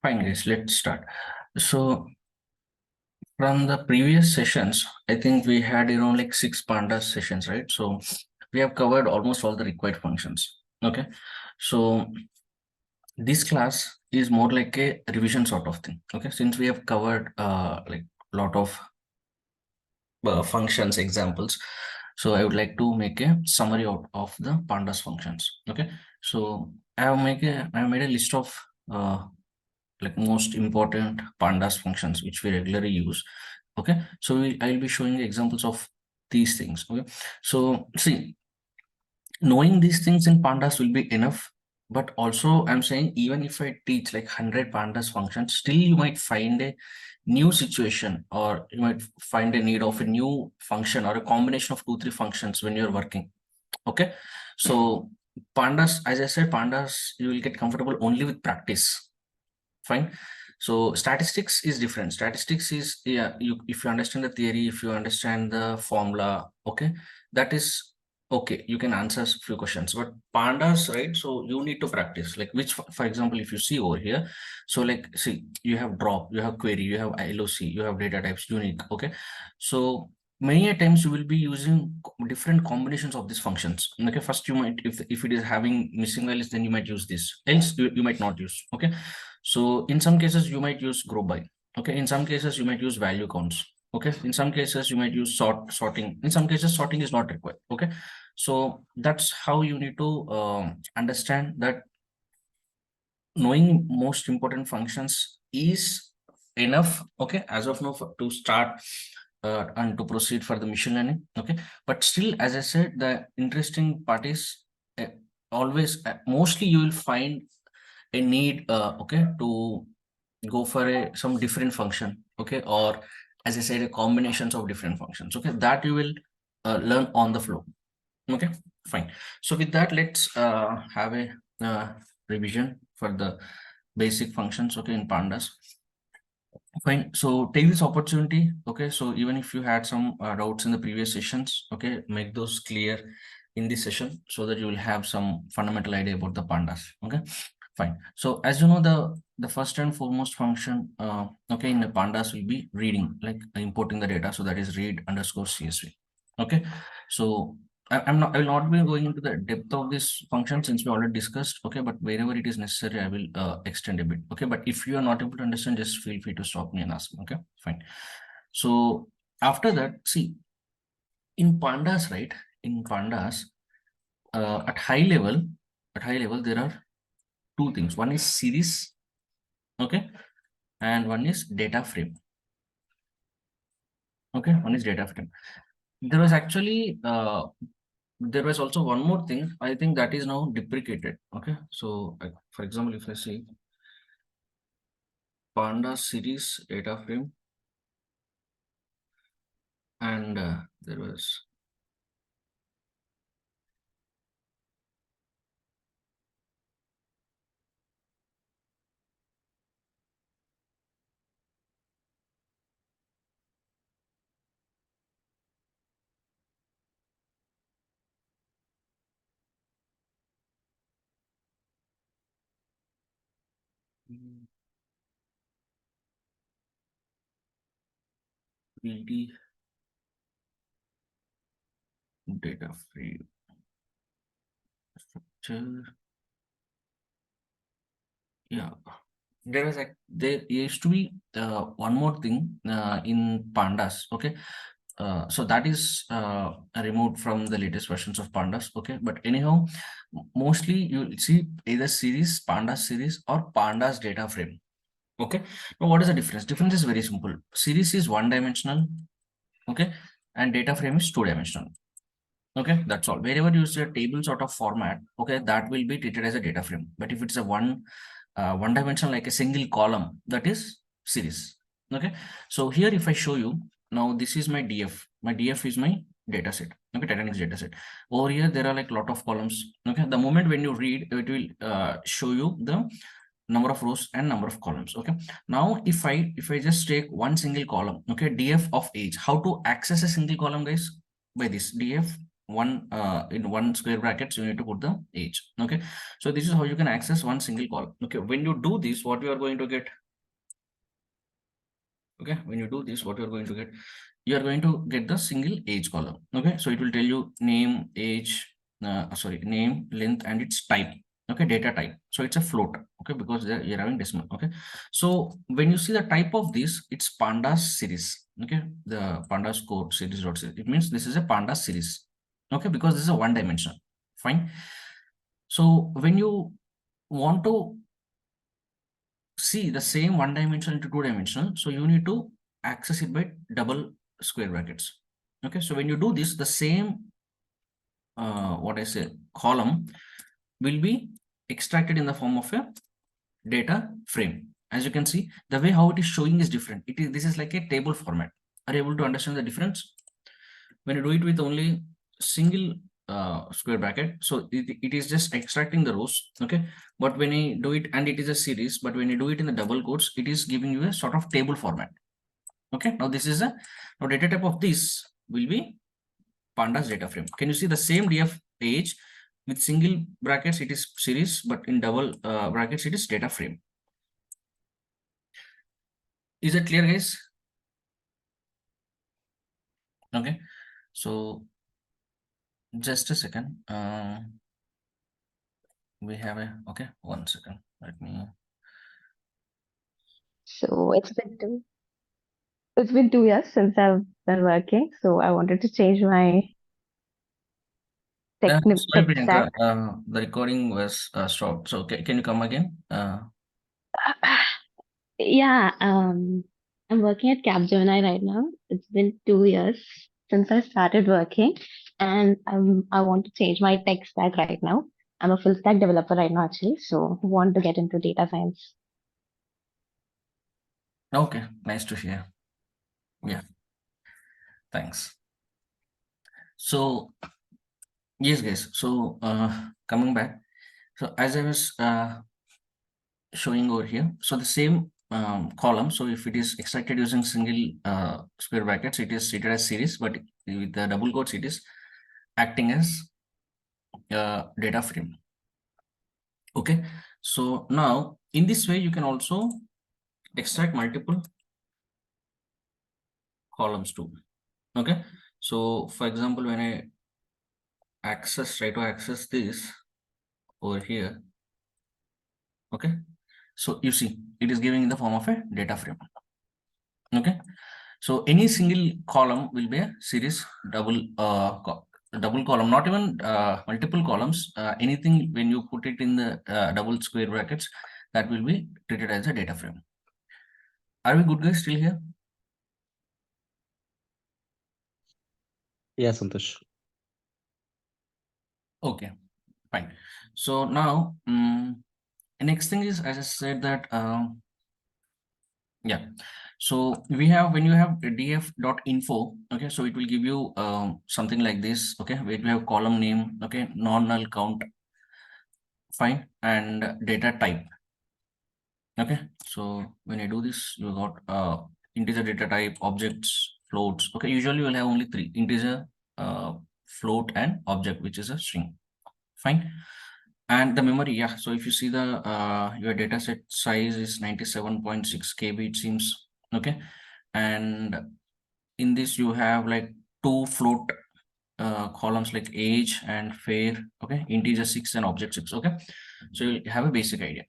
Fine, guys, let's start. So from the previous sessions, I think we had around like 6 pandas sessions, right? So we have covered almost all the required functions. Okay. So this class is more like a revision sort of thing. Okay. Since we have covered like a lot of functions examples, so I would like to make a summary out of the pandas functions. Okay. So I have made a list of like most important pandas functions which we regularly use. Okay, so I'll be showing examples of these things. Okay, so see, knowing these things in pandas will be enough, but also I'm saying even if I teach like 100 pandas functions, still you might find a new situation, or you might find a need of a new function or a combination of 2 3 functions when you're working. Okay, so pandas, as I said, pandas you will get comfortable only with practice. Fine. So statistics is different. Statistics is, yeah, you, if you understand the theory, if you understand the formula, okay, that is okay, you can answer few questions. But pandas, right, so you need to practice, like which, for example, if you see over here, so like see, you have drop, you have query, you have loc, you have data types, unique. Okay, so many a times you will be using different combinations of these functions. Okay, first you might, if it is having missing values, then you might use this, else you might not use. Okay, so in some cases you might use group by. Okay, in some cases you might use value counts. Okay, in some cases you might use sorting. In some cases sorting is not required. Okay, so that's how you need to understand that knowing most important functions is enough. Okay, as of now, to start and to proceed for the machine learning. Okay, but still, as I said, the interesting part is uh, always mostly you will find a need, okay, to go for some different function. Okay, or as I said, a combinations of different functions. Okay, that you will learn on the flow. Okay, fine. So with that, let's have a revision for the basic functions. Okay, in pandas. Fine. So take this opportunity. Okay, so even if you had some doubts in the previous sessions, okay, make those clear in this session so that you will have some fundamental idea about the pandas. Okay, fine. So as you know, the first and foremost function, okay, in the pandas will be reading, like importing the data. So that is read underscore CSV. Okay, so I will not be going into the depth of this function since we already discussed. Okay, but wherever it is necessary, I will extend a bit. Okay, but if you are not able to understand, just feel free to stop me and ask me. Okay, fine. So after that, see, in pandas, right? In pandas, at high level, there are two things. One is series, okay, and one is data frame. Okay, one is data frame. There was actually there was also one more thing. I think that is now deprecated. Okay, so for example, if I say pandas series data frame, and there was PD data frame structure. Yeah, there used to be one more thing in pandas. Okay, so that is removed from the latest versions of pandas. Okay, but anyhow, mostly you see either series, pandas series, or pandas data frame. Okay, now what is the difference? Difference is very simple. Series is one dimensional. Okay, and data frame is 2 dimensional. Okay, that's all. Wherever you use a table sort of format, okay, that will be treated as a data frame. But if it's a one dimension, like a single column, that is series. Okay, so here if I show you, now this is my DF. My DF is my data set. Okay, Titanic's data set. Over here there are like a lot of columns. Okay, the moment when you read, it will show you the number of rows and number of columns. Okay, now if I just take one single column, okay, DF of age. How to access a single column, guys? By this DF in one square brackets, you need to put the age. Okay, so this is how you can access one single column. Okay, when you do this, what you are going to get? Okay, when you do this, what you are going to get? You are going to get the single age column. Okay, so it will tell you name, age, name, length, and its type. Okay, data type. So it's a float. Okay, because you're having decimal. Okay, so when you see the type of this, it's pandas series. Okay, the pandas code series. It means this is a pandas series. Okay, because this is a one dimension. Fine. So when you want to see the same one dimensional into two dimensional, so you need to access it by double square brackets. Okay, so when you do this, the same what I say column will be extracted in the form of a data frame. As you can see, the way how it is showing is different. This is like a table format. Are you able to understand the difference? When you do it with only single square bracket, so it is just extracting the rows. Okay, but when you do it, and it is a series, but when you do it in the double quotes, it is giving you a sort of table format. Okay, now this is a now data type of this will be pandas data frame. Can you see the same df age with single brackets it is series, but in double brackets it is data frame. Is it clear, guys? Okay, so just a second. We have a okay, 1 second, let me. So it's been 2 years since I've been working, so I wanted to change my Sorry, tech stack. Priyanka, the recording was stopped. So can you come again? Yeah, I'm working at Capgemini right now. It's been 2 years since I started working, and I want to change my tech stack right now. I'm a full stack developer right now, actually, so want to get into data science. Okay, nice to hear. Yeah, thanks. So yes, guys. So coming back. So as I was showing over here, so the same column. So if it is extracted using single square brackets, it is treated as series, but with the double quotes, it is acting as data frame. Okay, so now in this way, you can also extract multiple columns too. Okay, so for example, when I try to access this over here. Okay, so you see it is giving in the form of a data frame. Okay, so any single column will be a series double column, not even multiple columns. Anything when you put it in the double square brackets, that will be treated as a data frame. Are we good, guys, still here? Yeah, Santosh. Okay, fine. So now next thing is, as I said that yeah, so we have, when you have df.info, okay, so it will give you something like this. Okay, where we have column name, okay, non-null count, fine, and data type. Okay, so when I do this, you got integer data type, objects, floats. Okay, usually you will have only three: integer, float, and object, which is a string. Fine. And the memory, yeah, so if you see the your data set size is 97.6 KB, it seems. Okay, and in this you have like two float columns like age and fair. Okay, integer 6 and object 6. Okay, so you have a basic idea.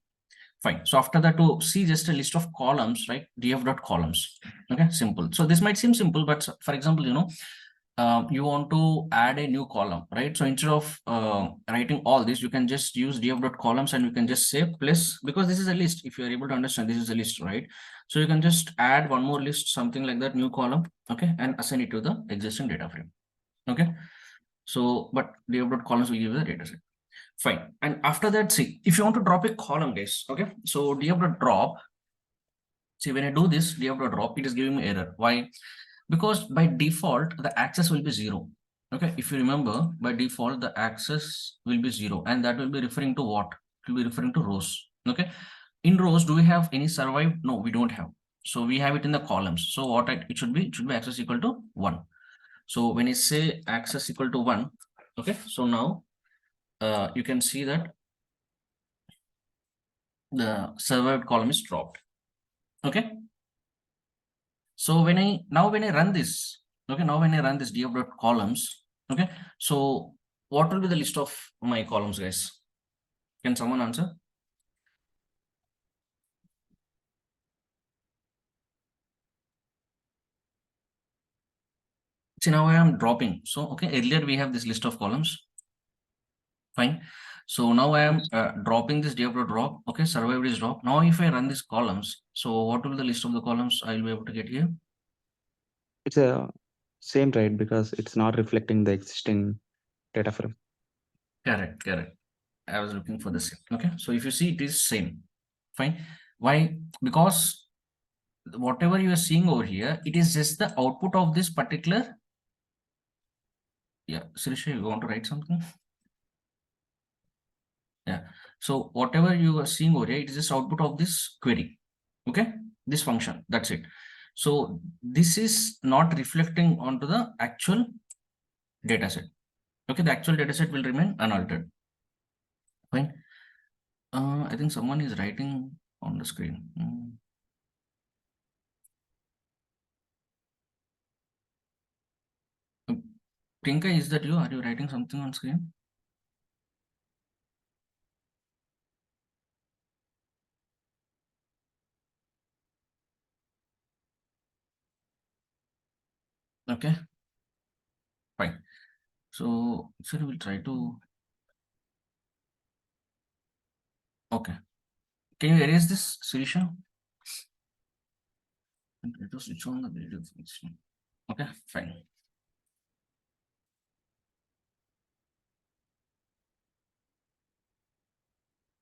Fine. So after that, to see just a list of columns, right? df.columns. Okay, simple. So this might seem simple, but for example, you want to add a new column, right? So instead of writing all this, you can just use df.columns, and you can just say plus, because this is a list. If you are able to understand, this is a list, right? So you can just add one more list, something like that, new column, okay, and assign it to the existing data frame. Okay, so but df.columns will give you the data set. Fine. And after that, see, if you want to drop a column, guys, okay, so df.drop, see, when I do this df.drop, it is giving me error. Why? Because by default the access will be 0. Okay, if you remember, by default the access will be 0, and that will be referring to what? It will be referring to rows. Okay, in rows, do we have any survived? No, we don't have. So we have it in the columns. So what it should be access equal to 1. So when I say access equal to 1, Okay, so now you can see that the survived column is dropped. Okay, so when I run this, okay, now when I run this df dot columns, okay, so what will be the list of my columns, guys? Can someone answer? See, now I am dropping. So, okay, earlier we have this list of columns. Fine. So now I am dropping this df dot drop. Okay, survived is drop. Now if I run these columns, so what will be the list of the columns I will be able to get here? It's a same, right? Because it's not reflecting the existing data frame. Correct, correct. I was looking for the same. Okay, so if you see, it is same. Fine. Why? Because whatever you are seeing over here, it is just the output of this particular. Yeah, Sirisha, you want to write something? Yeah. So whatever you are seeing over here, it is just output of this query. Okay, this function. That's it. So this is not reflecting onto the actual data set. Okay, the actual data set will remain unaltered. Fine. I think someone is writing on the screen. Priyanka, is that you? Are you writing something on screen? Okay, fine. So, sir, we'll try to. Okay. Can you erase this, Sirisha? And try to switch on the video function. Okay, fine.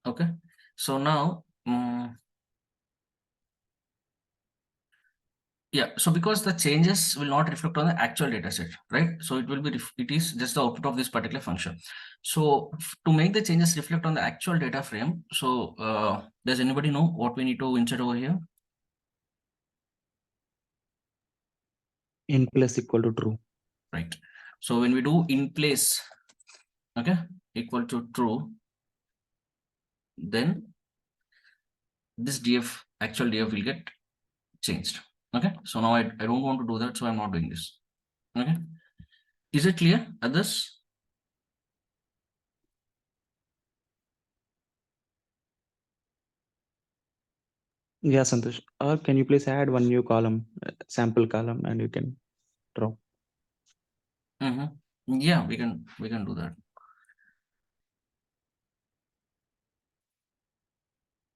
Okay. So now, yeah, so because the changes will not reflect on the actual data set, right? So it will be, it is just the output of this particular function. So to make the changes reflect on the actual data frame, so does anybody know what we need to insert over here? In place equal to true. Right. So when we do in place, okay, equal to true, then this df, actual df will get changed. Okay, so now I don't want to do that, so I'm not doing this. Okay, is it clear, others? Yeah, Santosh. Or can you please add one new column, sample column, and you can drop. Yeah, we can do that.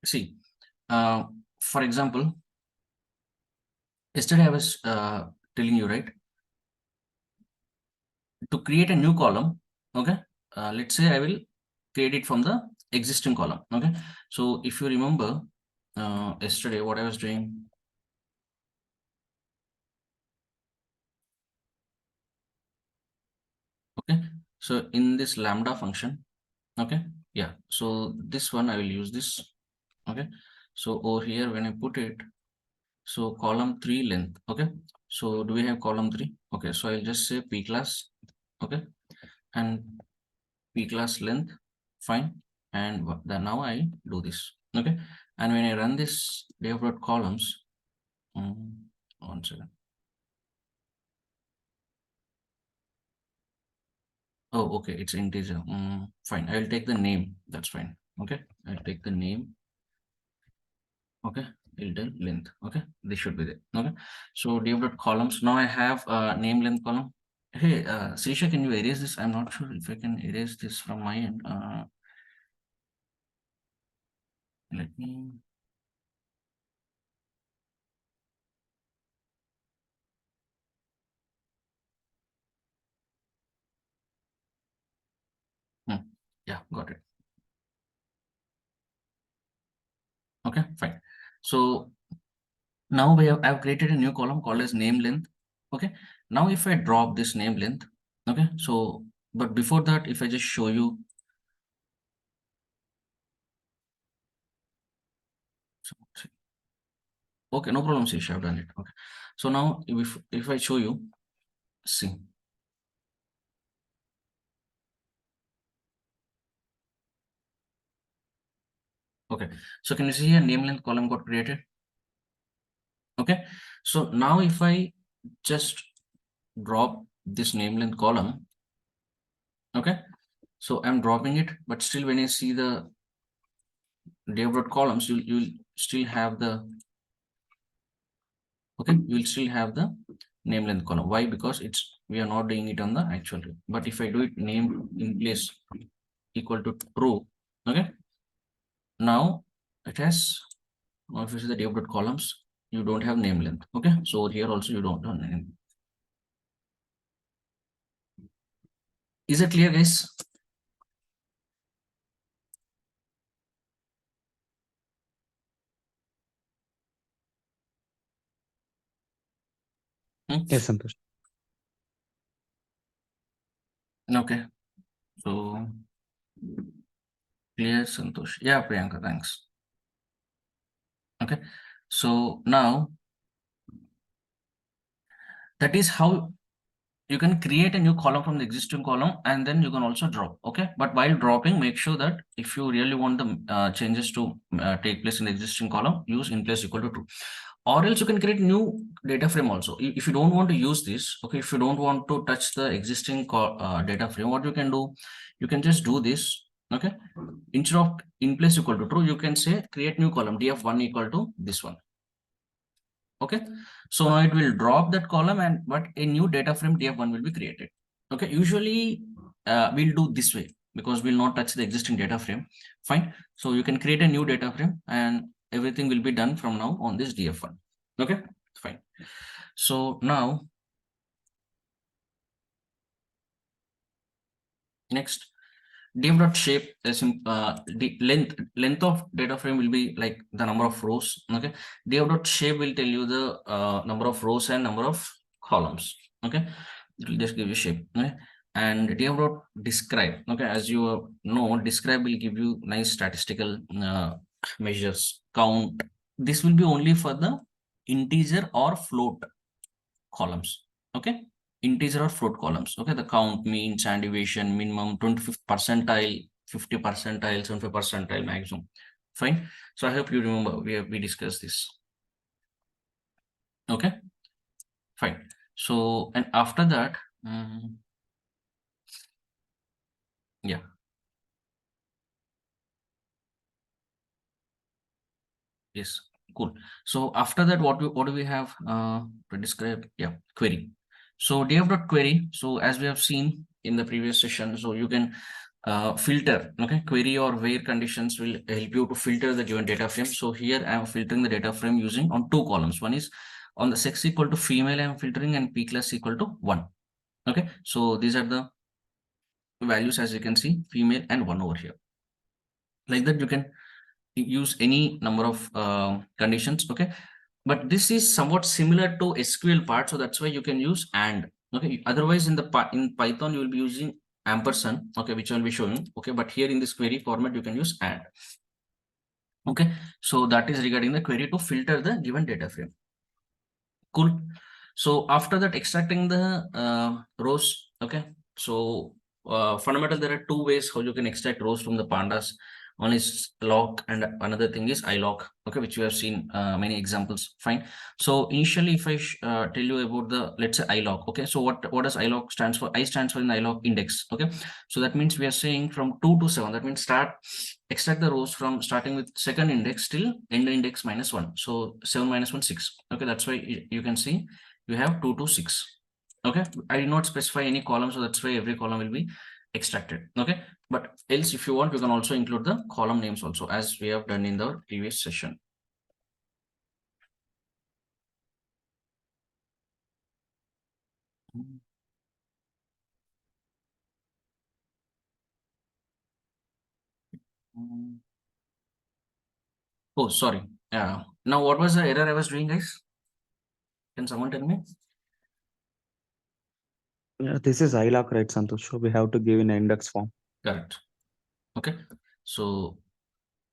See, for example, yesterday I was telling you, right, to create a new column. Okay, let's say I will create it from the existing column. Okay, so if you remember yesterday what I was doing, okay, so in this lambda function, okay, yeah, so this one I will use this. Okay, so over here when I put it, so column 3 length. Okay, so do we have column 3? Okay, so I'll just say p class. Okay, and p class length, fine, and then now I do this. Okay, and when I run this def dot columns, 1 second. Oh, okay, it's integer. Fine, I'll take the name. That's fine. Okay, I'll take the name. Okay, tilde length. Okay, this should be there. Okay, so def dot columns. Now I have name length column. Hey, Srisha, can you erase this? I'm not sure if I can erase this from my end. Let me. Yeah, got it. Okay, fine. So now I've created a new column called as name length. Okay, now if I drop this name length, okay, so but before that, if I just show you, okay, no problem, Srisha, I've done it. Okay, so now if I show you, see, Okay, so can you see here name length column got created? Okay, so now if I just drop this name length column, okay, so I'm dropping it, but still when you see the dev dot columns, you'll still have the, okay, you'll still have the name length column. Why? Because we are not doing it on the actual view. But if I do it name in place equal to true, okay, now it has, now if you see the dev dot columns, you don't have name length. Okay, so here also you don't have name. Is it clear, guys? Yes, Santosh. Okay, so clear, Santosh. Yeah, Priyanka, thanks. Okay, so now that is how you can create a new column from the existing column, and then you can also drop. Okay, but while dropping, make sure that if you really want the changes to take place in the existing column, use in place equal to true, or else you can create new data frame also. If you don't want to use this, okay, if you don't want to touch the existing data frame, what you can do, you can just do this. Okay, instead of in place equal to true, you can say create new column df1 equal to this one. Okay, so now it will drop that column, and but a new data frame df1 will be created. Okay, usually we'll do this way because we'll not touch the existing data frame. Fine, so you can create a new data frame and everything will be done from now on this df1. Okay, fine. So now next, div dot shape, the length of data frame will be like the number of rows. Okay, div dot shape will tell you the number of rows and number of columns. Okay, it will just give you shape. Okay, and div dot describe. Okay, as you know, describe will give you nice statistical measures, count. This will be only for the integer or float columns. Okay, integer or float columns. Okay, the count, mean, standard deviation, minimum, 25th percentile, 50 percentile, 75 percentile, maximum. Fine. So I hope you remember we discussed this. Okay, fine. So, and after that, yeah. Yes, cool. So after that, what do we have to describe? Yeah, query. So df.query. So as we have seen in the previous session, so you can filter. Okay, query or where conditions will help you to filter the given data frame. So here I am filtering the data frame using on two columns. One is on the sex equal to female I am filtering, and p class equal to 1. Okay, so these are the values, as you can see, female and 1 over here. Like that, you can use any number of conditions. Okay, but this is somewhat similar to SQL part, so that's why you can use and. Okay, otherwise in Python you will be using ampersand, okay, which I'll be showing. Okay, but here in this query format you can use and. Okay, so that is regarding the query to filter the given data frame. Cool. So after that, extracting the rows. Okay, so fundamental, there are two ways how you can extract rows from the pandas. One is lock and another thing is ilock. Okay, which we have seen many examples. Fine. So initially, if I tell you about the, let's say, ilock. Okay, so what does ilock stands for? I stands for in ilock index. Okay, so that means we are saying from 2 to 7. That means extract the rows from starting with second index till end index -1. So 7 minus 1 6. Okay, that's why you can see you have 2 to 6. Okay, I did not specify any column, so that's why every column will be extracted. Okay, but else if you want, you can also include the column names also, as we have done in the previous session. Oh, sorry. Now what was the error I was doing, guys? Can someone tell me? Yeah, this is ilock, right, Santosh? So we have to give in index form. Correct. Okay, so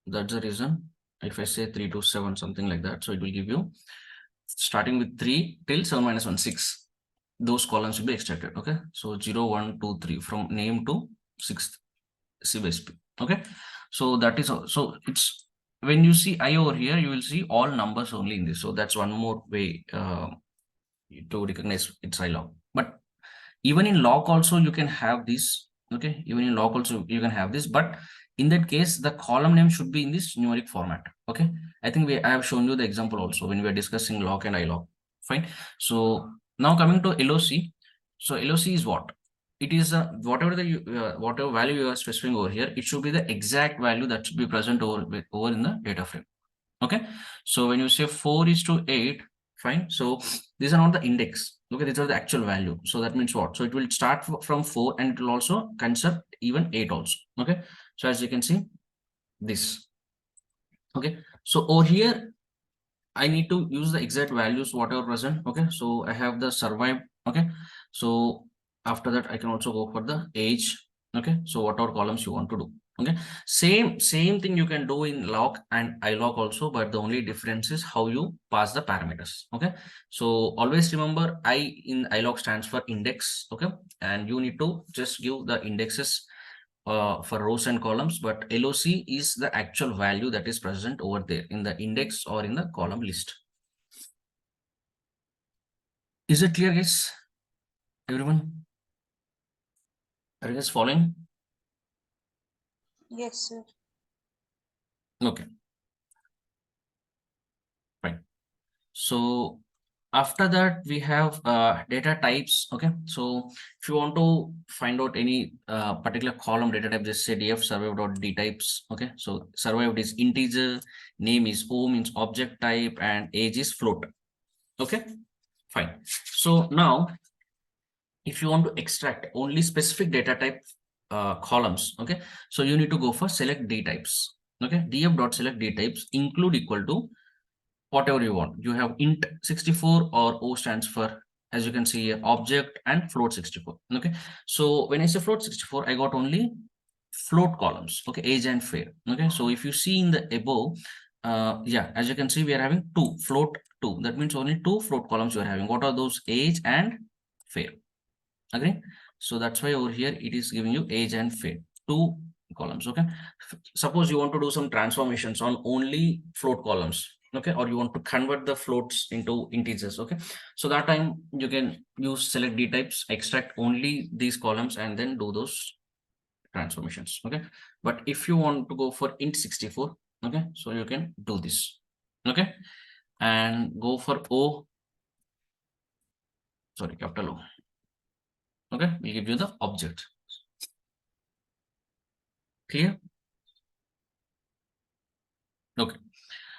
that's the reason. If I say 3 to 7, something like that, so it will give you starting with 3 till 7 minus 1 6. Those columns will be extracted. Okay, so 0 1 2 3 from name to 6th C by SP. Okay, so that is all. So it's when you see I over here, you will see all numbers only in this. So that's one more way to recognize its I log. But even in log also you can have this. Okay, even in log also you can have this, but in that case the column name should be in this numeric format. Okay, I think I have shown you the example also when we are discussing log and ilog. Fine. So now coming to LOC. So LOC is what? It is whatever whatever value you are specifying over here, it should be the exact value that should be present over in the data frame. Okay, so when you say 4:8, fine. So these are not the index. Okay, these are the actual value. So that means what? So it will start from 4 and it will also consider even 8 also. Okay, so as you can see, this. Okay, so over here, I need to use the exact values whatever present. Okay, so I have the survive. Okay, so after that I can also go for the age. Okay, so whatever columns you want to do. Okay, same thing you can do in log and ilog also, but the only difference is how you pass the parameters. Okay, so always remember I in ilog stands for index. Okay, and you need to just give the indexes for rows and columns, but LOC is the actual value that is present over there in the index or in the column list. Is it clear, guys? Everyone? Are you guys following? Yes, sir. Okay. Fine. So after that we have data types. Okay, so if you want to find out any particular column data type, just say df survive.d types. Okay, so survived is integer, name is o means object type, and age is float. Okay, fine. So now if you want to extract only specific data type columns, okay, so you need to go for select d types. Okay, df.select d types include equal to whatever you want. You have int 64 or O stands for, as you can see here, object and float 64. Okay, so when I say float 64, I got only float columns. Okay, age and fair. Okay, so if you see in the above, yeah, as you can see, we are having two float two. That means only two float columns you are having. What are those? Age and fair. Agree? So that's why over here it is giving you age and fair, two columns. Okay, suppose you want to do some transformations on only float columns. Okay, or you want to convert the floats into integers. Okay, so that time you can use select d types, extract only these columns, and then do those transformations. Okay, but if you want to go for int 64, okay, so you can do this. Okay, and go for O, sorry, capital O. Okay, we'll give you the object. Clear? Okay,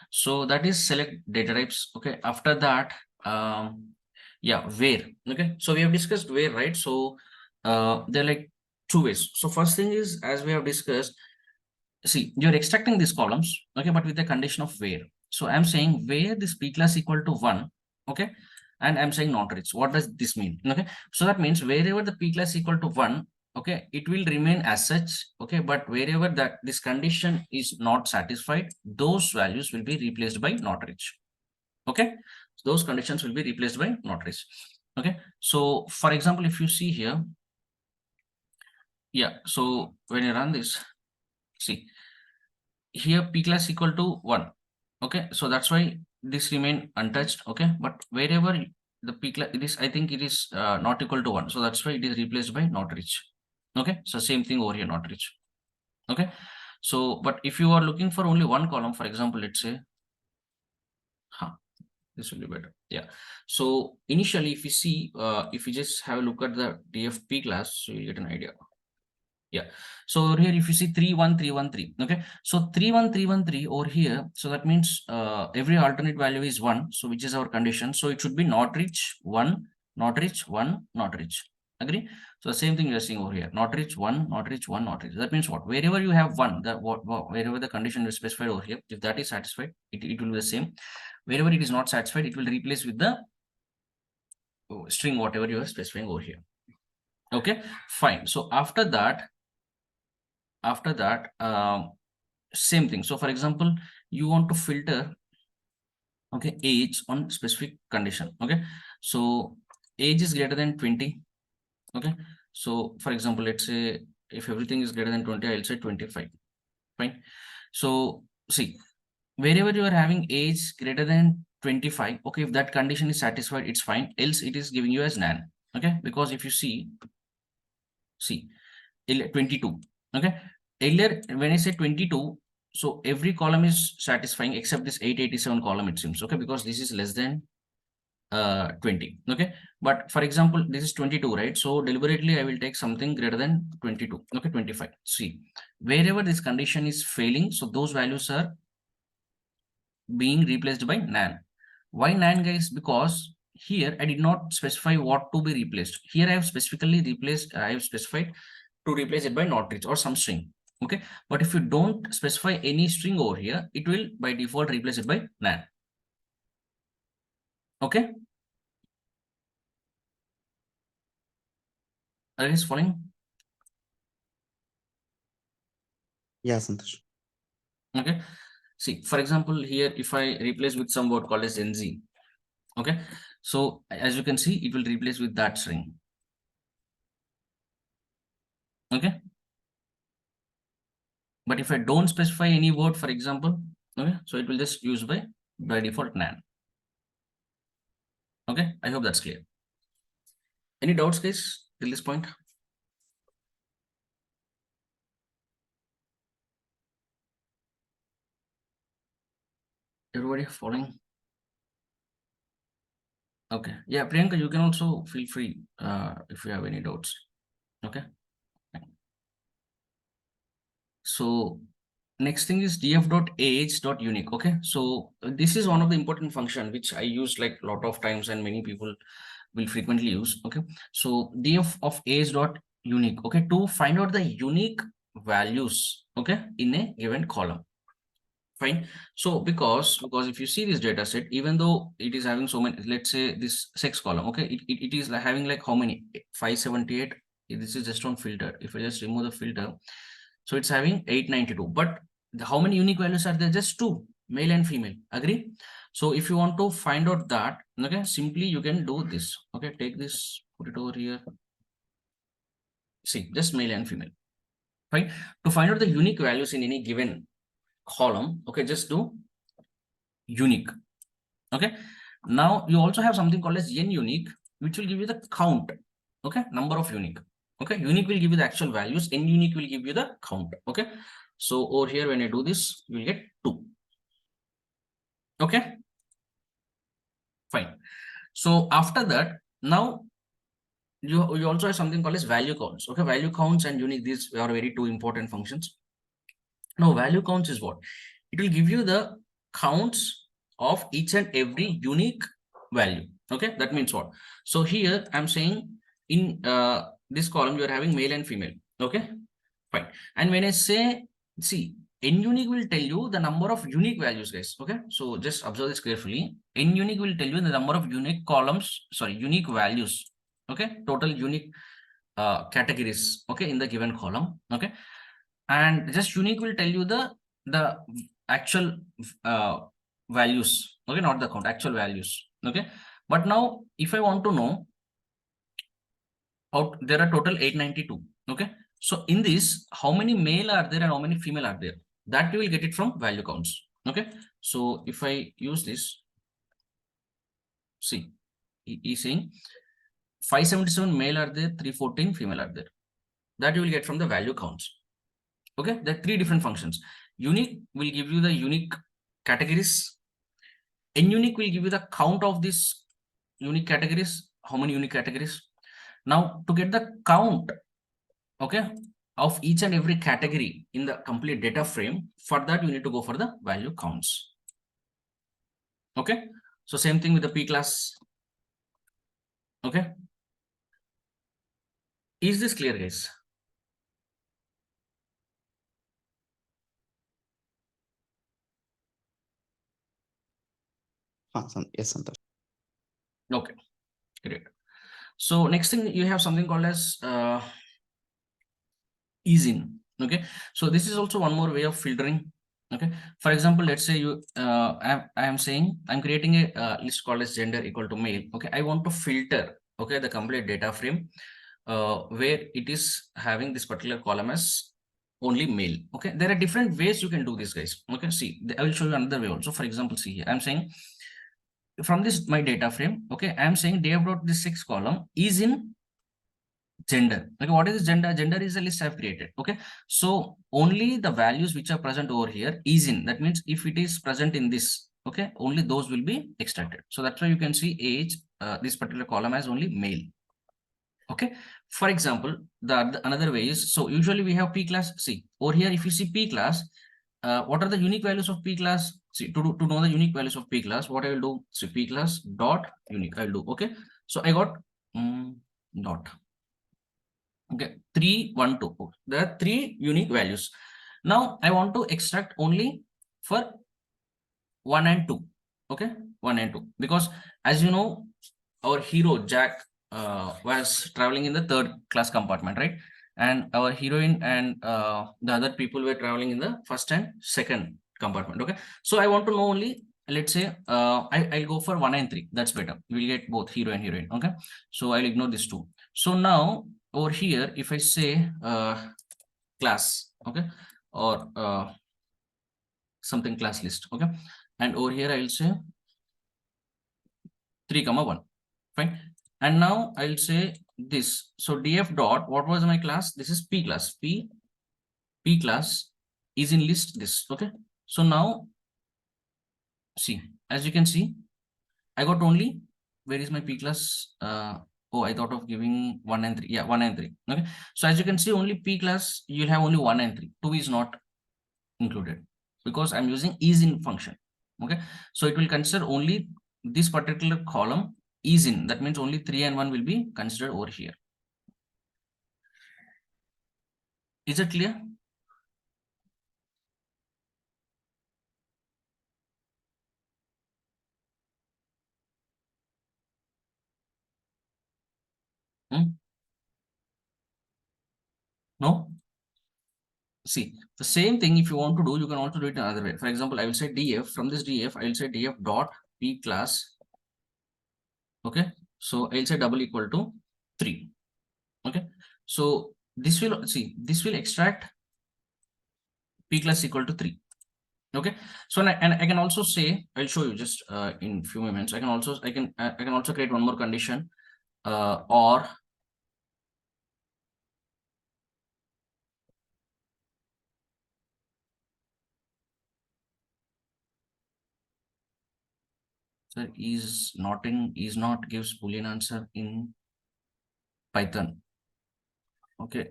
so that is select data types. Okay, after that, yeah, where. Okay, so we have discussed where, right? So there are like two ways. So first thing is, as we have discussed, see, you're extracting these columns, okay, but with the condition of where. So I'm saying where this p class equal to 1, okay, and I'm saying not rich. What does this mean? Okay, so that means wherever the p class equal to 1, okay, it will remain as such. Okay, but wherever that this condition is not satisfied, those values will be replaced by not rich. Okay, so those conditions will be replaced by not rich. Okay, so for example, if you see here, yeah, so when you run this, see here p class equal to 1. Okay, so that's why this remain untouched. Okay, but wherever the p class, it is, I think it is not equal to 1, so that's why it is replaced by not rich. Okay, so same thing over here, not rich. Okay, so but if you are looking for only one column, for example, let's say this will be better. Yeah, so initially if you see if you just have a look at the dfp class, so you get an idea. Yeah, so over here if you see 31313, okay, so 31313 over here, so that means every alternate value is 1, so which is our condition, so it should be not rich 1, not rich 1, not rich. Agree? So the same thing you are seeing over here, not rich 1, not rich 1, not rich. That means what? Wherever you have 1, wherever the condition is specified over here, if that is satisfied, it will be the same. Wherever it is not satisfied, it will replace with the string whatever you are specifying over here. Okay, fine. So after that, same thing. So for example, you want to filter, okay, age on specific condition. Okay, so age is greater than 20. Okay, so for example, let's say if everything is greater than 20, I'll say 25. Fine. So see, wherever you are having age greater than 25, okay, if that condition is satisfied, it's fine, else it is giving you as nan. Okay, because if you see 22, okay, earlier when I say 22, so every column is satisfying except this 887 column, it seems, okay, because this is less than 20. Okay, but for example, this is 22, right? So deliberately I will take something greater than 22. Okay, 25. See, wherever this condition is failing, so those values are being replaced by nan. Why nan, guys? Because here I did not specify what to be replaced. Here I have specifically replaced, I have specified to replace it by not rich or some string. Okay, but if you don't specify any string over here, it will by default replace it by nan. Okay, are you guys following? Yeah, Santosh. Okay, see, for example, here if I replace with some word called as NZ, okay, so as you can see, it will replace with that string. Okay, but if I don't specify any word, for example, okay, so it will just use by default nan. Okay, I hope that's clear. Any doubts, guys, till this point? Everybody following? Okay, yeah, Priyanka, you can also feel free if you have any doubts. Okay, so next thing is df.age.unique. Okay, so this is one of the important function which I use like a lot of times and many people will frequently use. Okay, so df of age.unique, okay, to find out the unique values, okay, in a given column. Fine. So because if you see this data set, even though it is having so many, let's say this sex column, okay, it is like having like how many? 578. This is just on filter. If I just remove the filter, so it's having 892. But how many unique values are there? Just two, male and female. Agree? So if you want to find out that, okay, simply you can do this. Okay, take this, put it over here. See, just male and female. Fine. To find out the unique values in any given column, okay, just do unique. Okay, now you also have something called as n unique, which will give you the count. Okay, number of unique. Okay, unique will give you the actual values, n unique will give you the count. Okay, so over here when I do this, you will get 2. Okay, fine. So after that, now you also have something called as value counts. Okay, value counts and unique, these are very two important functions. Now value counts is what? It will give you the counts of each and every unique value. Okay, that means what? So here I'm saying in this column you are having male and female. Okay, fine. And when I say, see, n unique will tell you the number of unique values, guys. Okay, so just observe this carefully. N unique will tell you the number of unique columns, sorry, unique values. Okay, total unique categories. Okay, in the given column. Okay, and just unique will tell you the actual values. Okay, not the count, actual values. Okay, but now if I want to know out, there are total 892. Okay, so in this, how many male are there and how many female are there, that you will get it from value counts. Okay, so if I use this, see, he is saying 577 male are there, 314 female are there, that you will get from the value counts. Okay, there are 3 different functions. Unique will give you the unique categories. N unique will give you the count of these unique categories, how many unique categories. Now to get the count, okay, of each and every category in the complete data frame, for that you need to go for the value counts. Okay, so same thing with the P class. Okay, is this clear, guys? Yes, Santosh. Okay, great. So next thing, you have something called as ease in. Okay, so this is also one more way of filtering. Okay, for example, let's say you I am saying I'm creating a list called as gender equal to male. Okay, I want to filter, okay, the complete data frame where it is having this particular column as only male. Okay, there are different ways you can do this, guys. Okay, see, I will show you another way also. For example, see here, I'm saying from this my data frame. Okay, I'm saying df dot this 6 column is in gender. Okay, what is gender? Gender is a list I've created. Okay, so only the values which are present over here is in. That means if it is present in this, okay, only those will be extracted. So that's why you can see age, this particular column has only male. Okay, for example, the another way is, so usually we have p class. See over here, if you see p class, what are the unique values of p class? See, to know the unique values of p class, what I will do, see p class dot unique I will do. Okay, so I got dot. Okay, 3 1 2. There are 3 unique values. Now I want to extract only for 1 and 2. Okay, 1 and 2, because as you know, our hero Jack was traveling in the 3rd class compartment, right? And our heroine and the other people were traveling in the 1st and 2nd compartment. Okay, so I want to know only, let's say I'll go for 1 and 3. That's better. We'll get both hero and heroine. Okay, so I'll ignore this 2. So now over here, if I say class, okay, or something class list, okay, and over here I'll say 3 comma 1, fine. And now I'll say this. So df dot, what was my class? This is p class. P class is in list this. Okay, so now see, as you can see, I got only, where is my p class? Oh, I thought of giving 1 and 3. Yeah, 1 and 3. Okay, so as you can see, only p class you'll have only 1 and 3. 2 is not included because I'm using is in function. Okay, so it will consider only this particular column is in. That means only 3 and 1 will be considered over here. Is it clear? No? See, the same thing if you want to do, you can also do it another way. For example, I will say df, from this df, I will say df dot p class. Okay, so I'll say double equal to 3. Okay, so this will, see, this will extract p class equal to 3. Okay, so and I can also say, I'll show you just in few moments. I can also create one more condition, or sir, is not gives Boolean answer in Python. Okay,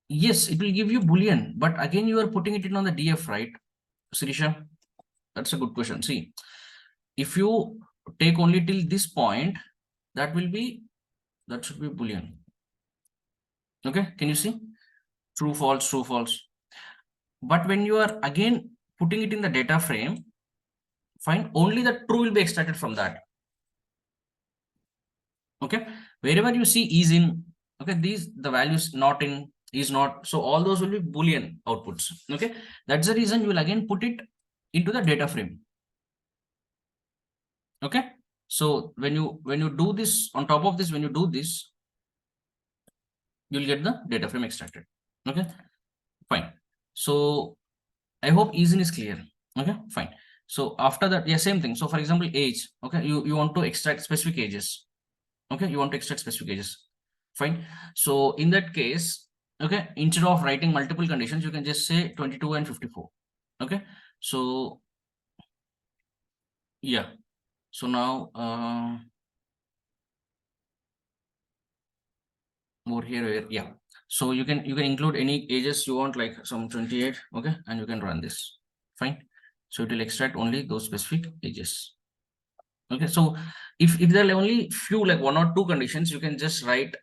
yes, it will give you Boolean, but again you are putting it in on the df, right, Sirisha? That's a good question. See, if you take only till this point, that should be Boolean. Okay, can you see? True, false, true, false. But when you are again putting it in the data frame, fine, only the true will be extracted from that. Okay, wherever you see is in, okay, these the values not in, is not, so all those will be Boolean outputs. Okay, that's the reason you will again put it into the data frame. Okay, so when you do this, on top of this, when you do this, you'll get the data frame extracted. Okay, fine. So I hope easing is clear. Okay, fine. So after that, yeah, same thing. So for example, age. Okay, you want to extract specific ages. Okay, you want to extract specific ages. Fine. So in that case, okay, instead of writing multiple conditions, you can just say 22 and 54. Okay, so yeah. So now over here, yeah. So you can include any ages you want, like some 28. Okay, and you can run this. Fine. So it will extract only those specific ages. Okay, so if there are only few, like 1 or 2 conditions, you can just write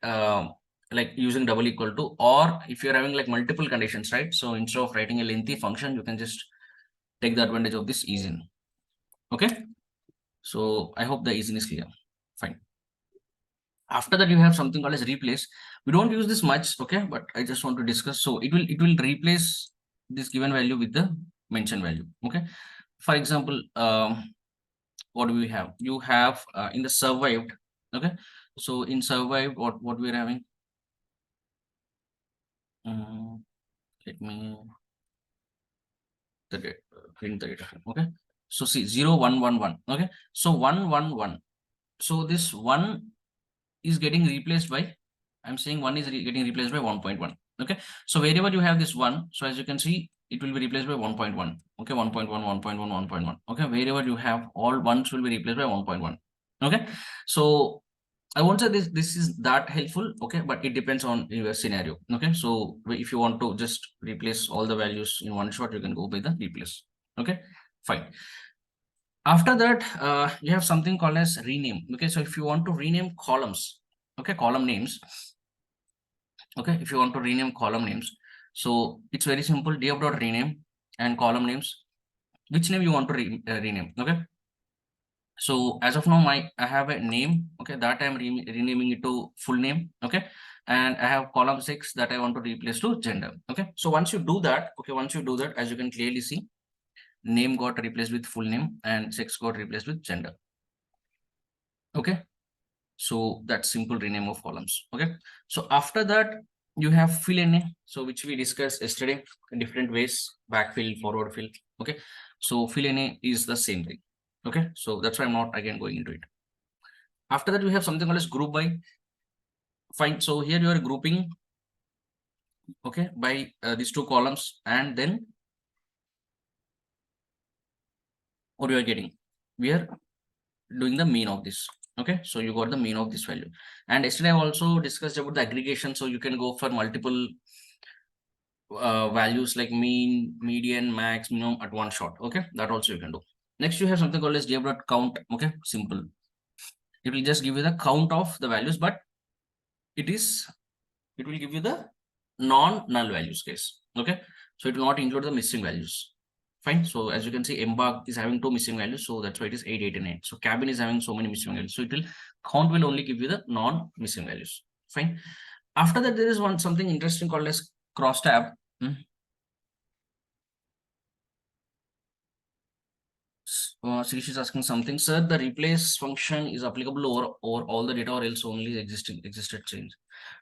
like using double equal to, or if you're having like multiple conditions, right? So instead of writing a lengthy function, you can just take the advantage of this is in. Okay, so I hope the is in is clear. Fine. After that, you have something called as replace. We don't use this much, okay, but I just want to discuss. So it will replace this given value with the mentioned value. Okay, for example, what do we have? You have in the survived. Okay, so in survived, what we're having, let me print the data frame. Okay, so see 0 1 1 1. Okay, so 1 1 1. So this 1 is getting replaced by, I'm saying 1 is getting replaced by 1.1. Okay, so wherever you have this 1, so as you can see, it will be replaced by 1.1. Okay, 1.1 1.1 1.1. Okay, wherever you have all ones will be replaced by 1.1. Okay, so I won't say this is that helpful. Okay, but it depends on your scenario. Okay, so if you want to just replace all the values in one shot, you can go by the replace. Okay, fine. After that, you have something called as rename. Okay, so if you want to rename columns, okay, column names. Okay, if you want to rename column names, so it's very simple. Df.rename and column names. Which name you want to rename? Okay. So as of now, I have a name. Okay, that I'm renaming it to full name. Okay, and I have column 6 that I want to replace to gender. Okay, so once you do that, as you can clearly see, name got replaced with full name and 6 got replaced with gender. Okay, so that's simple rename of columns. Okay, so after that you have fill NA, so which we discussed yesterday in different ways, backfill, forward fill. Okay, so fill NA is the same thing. Okay, so that's why I'm not again going into it. After that we have something called as group by. Fine, so here you are grouping, okay, by these two columns, and then what you are getting, we are doing the mean of this. Okay, so you got the mean of this value. And yesterday I also discussed about the aggregation, so you can go for multiple values like mean, median, max, minimum at one shot. Okay, that also you can do. Next you have something called as df.count. Okay, simple. It will just give you the count of the values, but it will give you the non-null values case. Okay, so it will not include the missing values. Fine. So as you can see, Embark is having 2 missing values, so that's why it is 8, 8, and 8. So Cabin is having so many missing values, so it will count will only give you the non-missing values. Fine. After that, there is something interesting called as crosstab. Sirish is asking something, sir. The replace function is applicable over all the data, or else only existed change?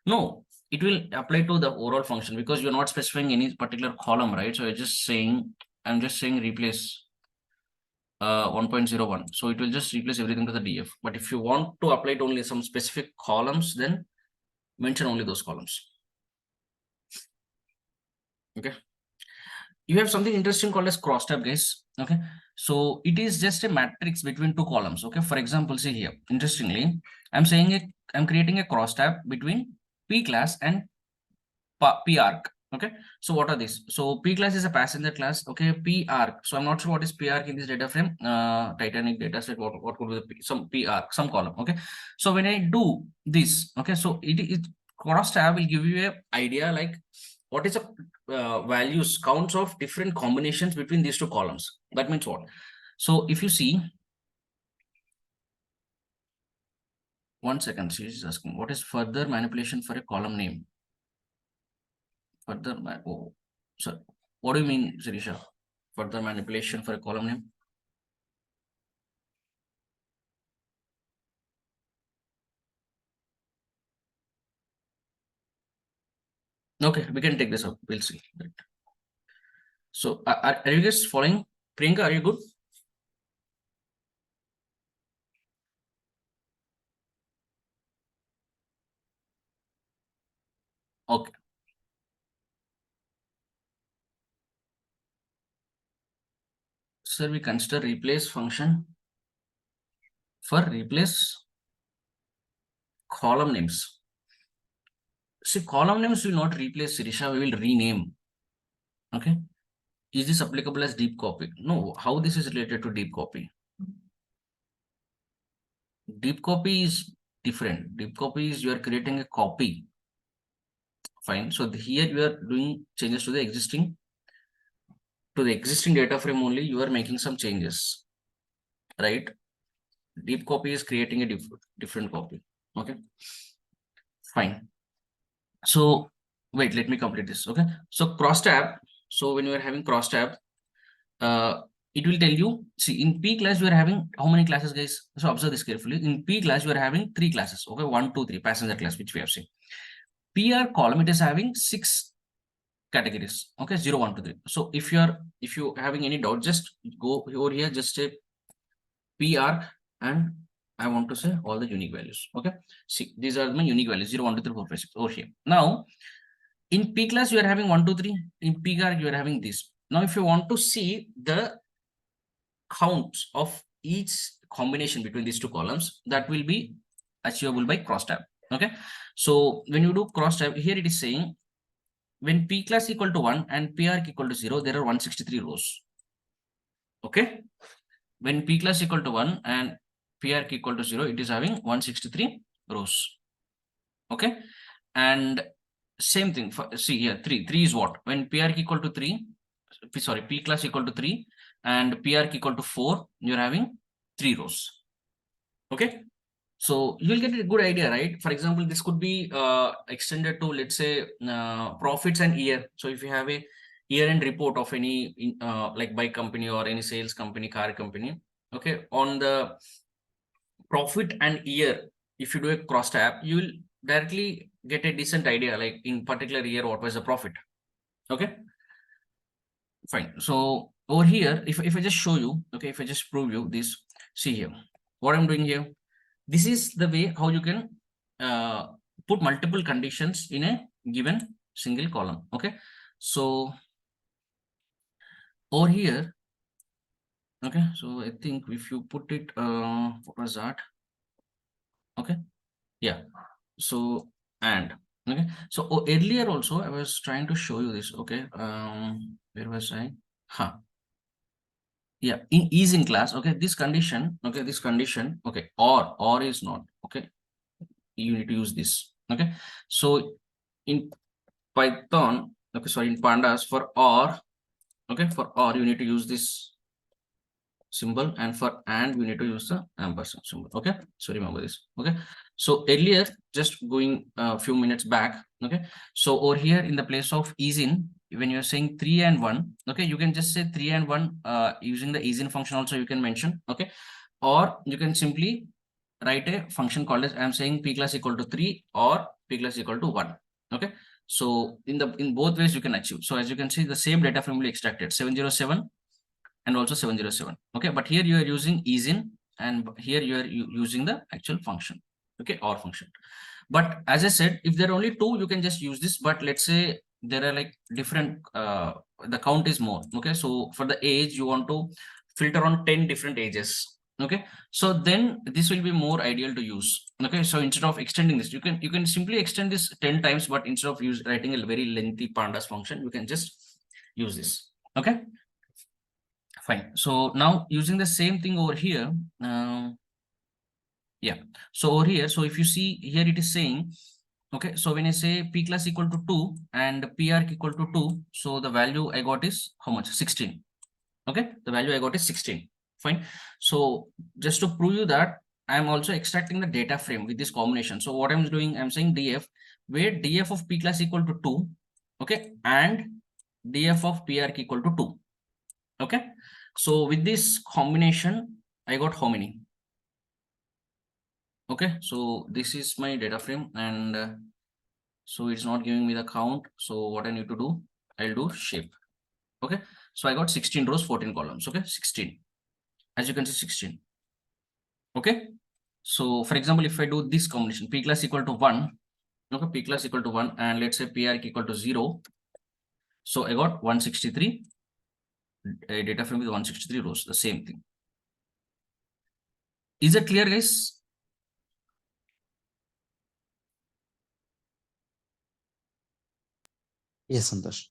No, it will apply to the overall function, because you're not specifying any particular column, right? So I'm just saying replace 1.01. So it will just replace everything to the df. But if you want to apply to only some specific columns, then mention only those columns. Okay. You have something interesting called as crosstab, guys. Okay, so it is just a matrix between two columns. Okay, for example, see here, interestingly, I'm creating a crosstab between p class and p arc. Okay, so what are these? So p class is a passenger class. Okay, p arc, so I'm not sure what is p arc in this data frame. Titanic data set, what could be the some p arc, some column. Okay, so when I do this, okay, so it crosstab will give you a idea like what is the values counts of different combinations between these two columns. That means what? So if you see, one second, she is asking what is further manipulation for a column name? Further, oh, so what do you mean, Sirisha? Further manipulation for a column name? Okay, we can take this up. We'll see. So are you guys following? Priyanka, are you good? Okay. Sir, we consider replace function for replace column names. See, column names will not replace, Sirisha, we will rename. Okay. Is this applicable as deep copy? No. How this is related to deep copy? Deep copy is different. Deep copy is you are creating a copy. Fine. So here you are doing changes to the existing data frame only. You are making some changes, right? Deep copy is creating a different copy. Okay. Fine. So wait, let me complete this. Okay. So crosstab. So when you are having crosstab, it will tell you, see, in P class you are having how many classes, guys? So observe this carefully. In P class you are having 3 classes. Okay, 1, 2, 3 passenger class, which we have seen. PR column, it is having 6 categories. Okay, 0, 1, 2, 3. So if you having any doubt, just go over here, just say PR, and I want to say all the unique values. Okay, see, these are my unique values 0, 1, 2, 3, 4, 5, 6 over here. Now in P class you are having 1, 2, 3. In P car you are having this. Now if you want to see the counts of each combination between these two columns, that will be achievable by cross tab. Okay, so when you do cross tab, here it is saying when P class equal to 1 and PR equal to 0, there are 163 rows. Okay, when P class equal to 1 and PR equal to 0, it is having 163 rows. Okay, and same thing for, see here, 3 is what? When PR equal to 3, sorry, P class equal to 3 and PR equal to 4, you're having 3 rows. Okay, so you'll get a good idea, right? For example, this could be extended to, let's say, profits and year. So if you have a year-end report of any like bike company or any sales company, car company, okay, on the profit and year, if you do a cross tab, you will directly get a decent idea, like in particular year, what was the profit. Okay, fine. So over here, if I just show you, okay, if I just prove you this, see here, what I'm doing here. This is the way how you can put multiple conditions in a given single column. Okay, so over here, okay, so I think if you put it, what was that? Okay, yeah, so and okay, so earlier also I was trying to show you this. Okay, where was I? Yeah, is in class. Okay, this condition, okay, this condition, okay, or is not. Okay, you need to use this. Okay, so in Python, okay, sorry, in pandas, for or, okay, for or you need to use this symbol, and for and we need to use the ampersand symbol. Okay, so remember this. Okay, so earlier, just going a few minutes back, okay, so over here in the place of is in, when you're saying 3 and 1, okay, you can just say 3 and 1 using the is in function also you can mention. Okay, or you can simply write a function called as, I'm saying P class equal to 3 or P class equal to 1. Okay, so in both ways you can achieve. So as you can see, the same data frame will be extracted, 707 and also 707. Okay, but here you are using is in, and here you are using the actual function, okay, or function. But as I said, if there are only 2, you can just use this. But let's say there are like different, the count is more. Okay, so for the age, you want to filter on 10 different ages. Okay, so then this will be more ideal to use. Okay, so instead of extending this, you can simply extend this 10 times, but instead of writing a very lengthy pandas function, you can just use this. Okay, fine. So now using the same thing over here, yeah, so over here, so if you see here, it is saying, okay, so when I say P class equal to 2 and PR equal to 2, so the value I got is how much? 16. Okay, the value I got is 16. Fine. So just to prove you that, I am also extracting the data frame with this combination. So what I'm doing, I'm saying df, where df of P class equal to 2, okay, and df of PR equal to 2. Okay, so with this combination, I got how many? Okay, so this is my data frame, and so it's not giving me the count. So what I need to do, I'll do shape. Okay, so I got 16 rows, 14 columns. Okay, 16, as you can see, 16. Okay, so for example, if I do this combination, P class equal to 1, okay, P class equal to 1, and let's say PR equal to 0, so I got 163, a data frame with 163 rows, the same thing. Is it clear, guys? Yes, Santosh.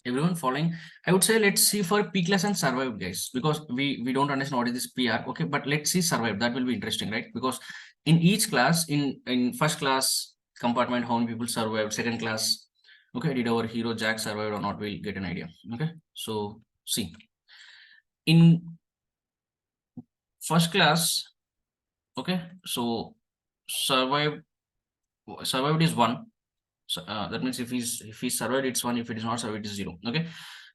Everyone following? I would say let's see for P class and survive, guys, because we don't understand what is this PR. Okay, but let's see survive. That will be interesting, right? Because in each class, in first class compartment, how many people survived? Second class, okay, did our hero Jack survive or not? We'll get an idea. Okay, so see, in first class, okay, so survived is 1. So that means if he's survived, it's 1. If it is not survived, it is 0. Okay,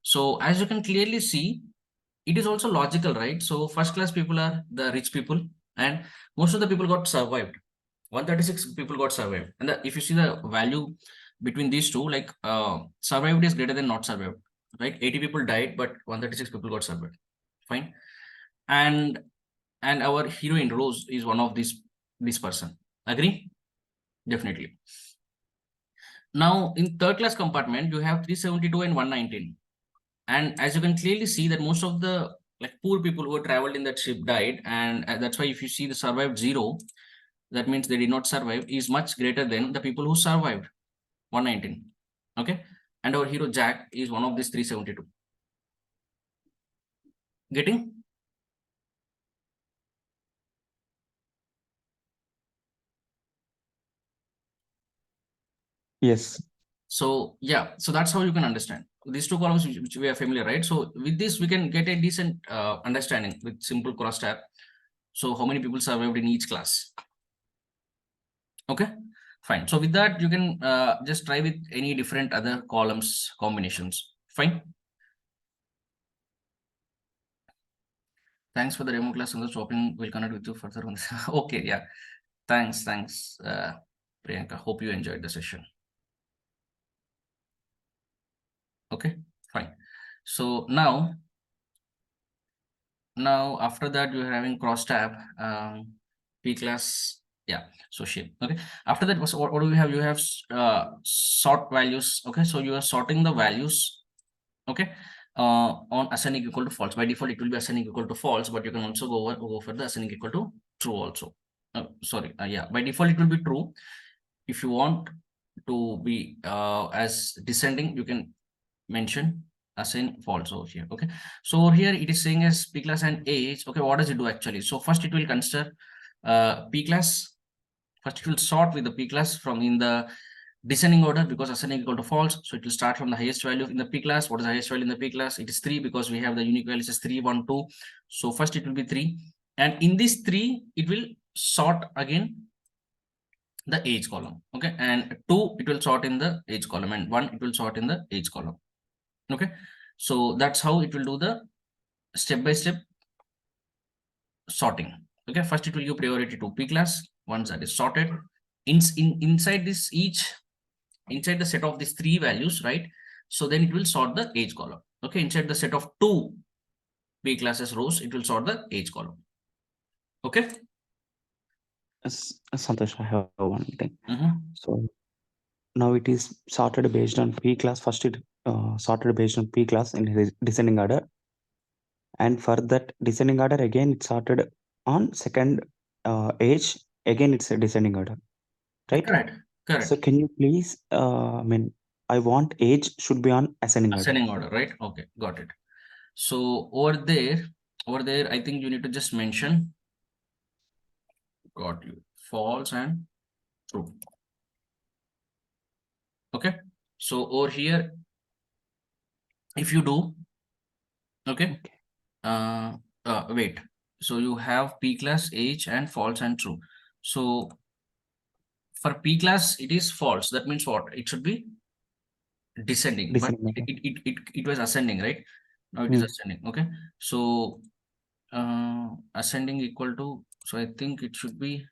so as you can clearly see, it is also logical, right? So first class people are the rich people, and most of the people got survived. 136 people got survived, and if you see the value between these two, like survived is greater than not survived, right? 80 people died, but 136 people got survived. Fine. And our heroine Rose is one of this person. Agree? Definitely. Now in third class compartment, you have 372 and 119. And as you can clearly see that most of the like poor people who traveled in that ship died, and that's why if you see the survived 0, that means they did not survive, is much greater than the people who survived 119. Okay, and our hero Jack is one of these 372. Getting? Yes. So yeah, so that's how you can understand these two columns which we are familiar, right? So with this we can get a decent understanding with simple cross tab. So how many people survived in each class? Okay, fine. So with that you can just try with any different other columns combinations. Fine. Thanks for the demo class. On the shopping, we'll connect with you further on this. Okay, yeah. Thanks, Priyanka. Hope you enjoyed the session. Okay, fine. So now after that you're having cross tab, P class, yeah, so shape. Okay, after that what do we have? You have sort values. Okay, so you are sorting the values. Okay, on ascending equal to false. By default it will be ascending equal to false, but you can also go for the ascending equal to true also. Sorry, yeah, by default it will be true. If you want to be as descending, you can mention ascend false over here. Okay, so over here it is saying as P class and age. Okay, what does it do actually? So first it will consider P class. First it will sort with the P class from in the descending order, because ascending equal to false. So it will start from the highest value in the P class. What is the highest value in the P class? It is 3, because we have the unique values as 3, 1, 2. So first it will be 3. And in this 3, it will sort again the age column. Okay, and 2 it will sort in the age column, and 1 it will sort in the age column. Okay, so that's how it will do the step-by-step sorting. Okay, first it will give priority to P class. Once that is sorted, inside this inside the set of these 3 values, right? So then it will sort the age column. Okay, inside the set of 2 P classes rows, it will sort the age column. Okay. Santosh, I have one thing. Mm-hmm. So now it is sorted based on P class. First it sorted based on P class in descending order, and for that descending order again it's sorted on second age, again it's a descending order, right? Correct. So can you please I want age should be on ascending order, right? Okay, got it. So over there I think you need to just mention, got you, false and true. Okay, so over here if you do, okay, wait, so you have P class, age, and false and true. So for P class it is false. That means what? It should be descending, but it was ascending, right? Now it is ascending. Okay, so ascending equal to, so I think it should be,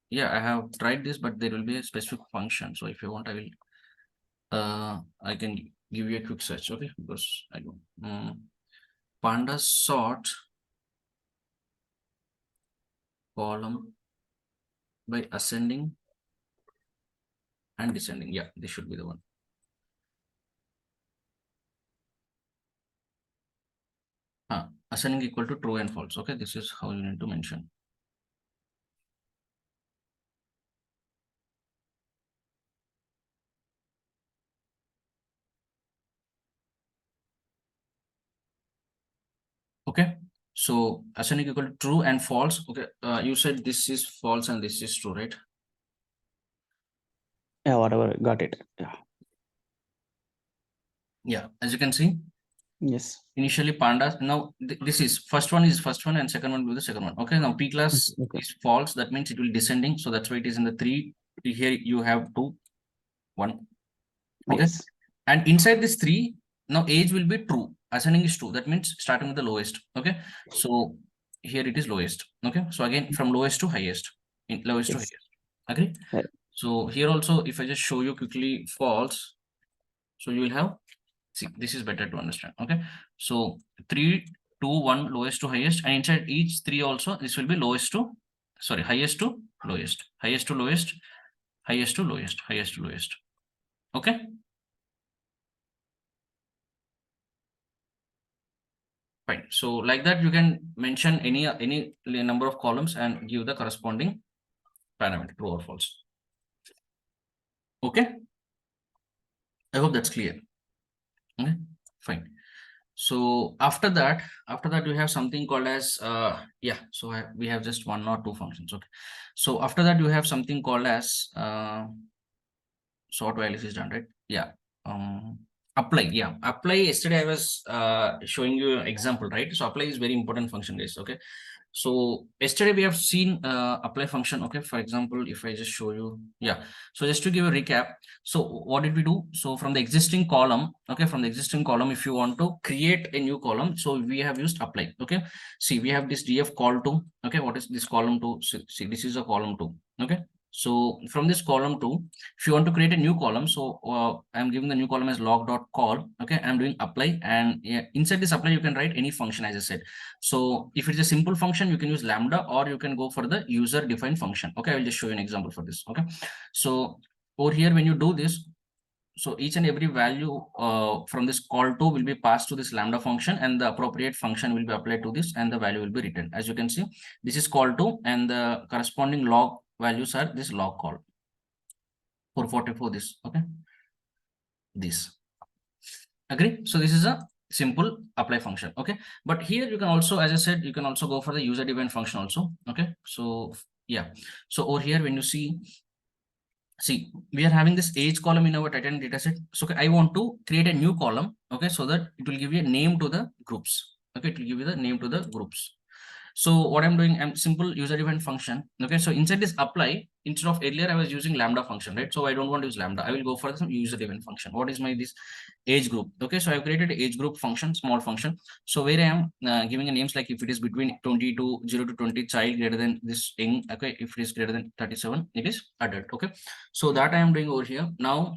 yeah, I have tried this, but there will be a specific function. So if you want, I will I can give you a quick search. Okay, because I don't pandas sort column by ascending and descending. Yeah, this should be the one. Ascending equal to true and false. Okay, this is how you need to mention. Okay, so ascending equal to true and false. Okay, you said this is false and this is true, right? Yeah, whatever, got it. Yeah, as you can see, yes, initially pandas. Now this is first one and second one will be the second one. Okay, now P class is false. That means it will descending. So that's why it is in the 3. Here you have 2, 1. Okay, yes. And inside this 3, now age will be true. Ascending is true. That means starting with the lowest. Okay, so here it is lowest. Okay, so again from lowest to highest, lowest to highest. Agree? So here also, if I just show you quickly false, so you will have, see, this is better to understand. Okay, so 3, 2, 1, lowest to highest, and inside each 3 also, this will be lowest to, sorry, highest to lowest, highest to lowest, highest to lowest, highest to lowest. Okay. Fine. So like that, you can mention any number of columns and give the corresponding parameter, true or false. Okay. I hope that's clear. Okay. Fine. So after that we have something called as yeah. So we have just 1 or 2 functions. Okay. So after that you have something called as sort while is done, right? Yeah. Apply. Yeah, apply. Yesterday I was showing you an example, right? So apply is very important function, guys. Okay. So yesterday we have seen apply function. Okay, for example, if I just show you, yeah. So just to give a recap, so what did we do? So from the existing column, okay, from the existing column, if you want to create a new column, so we have used apply. Okay, see, we have this df call to. Okay, what is this column to? See, this is a column 2. Okay, so from this column 2, if you want to create a new column, so I'm giving the new column as log.call. Okay, I'm doing apply, and yeah, inside this apply you can write any function, as I said. So if it's a simple function, you can use lambda, or you can go for the user defined function. Okay, I will just show you an example for this. Okay, so over here, when you do this, so each and every value from this call to will be passed to this lambda function, and the appropriate function will be applied to this, and the value will be written. As you can see, this is call to, and the corresponding log values are this log call. 444 this. Okay, this. Agree? So this is a simple apply function. Okay, but here you can also, as I said, you can also go for the user defined function also. Okay, so yeah, so over here when you see, we are having this age column in our Titan dataset. So okay, I want to create a new column. Okay, so that it will give you a name to the groups. Okay, it will give you the name to the groups. So what I'm doing, I'm simple user defined function. Okay, so inside this apply, instead of earlier I was using lambda function, right? So I don't want to use lambda. I will go for some user defined function. What is my this age group? Okay, so I've created age group function, small function. So where I am giving a names like if it is between 20 to 0 to 20, child greater than this young. Okay, if it is greater than 37, it is adult. Okay, so that I am doing over here. Now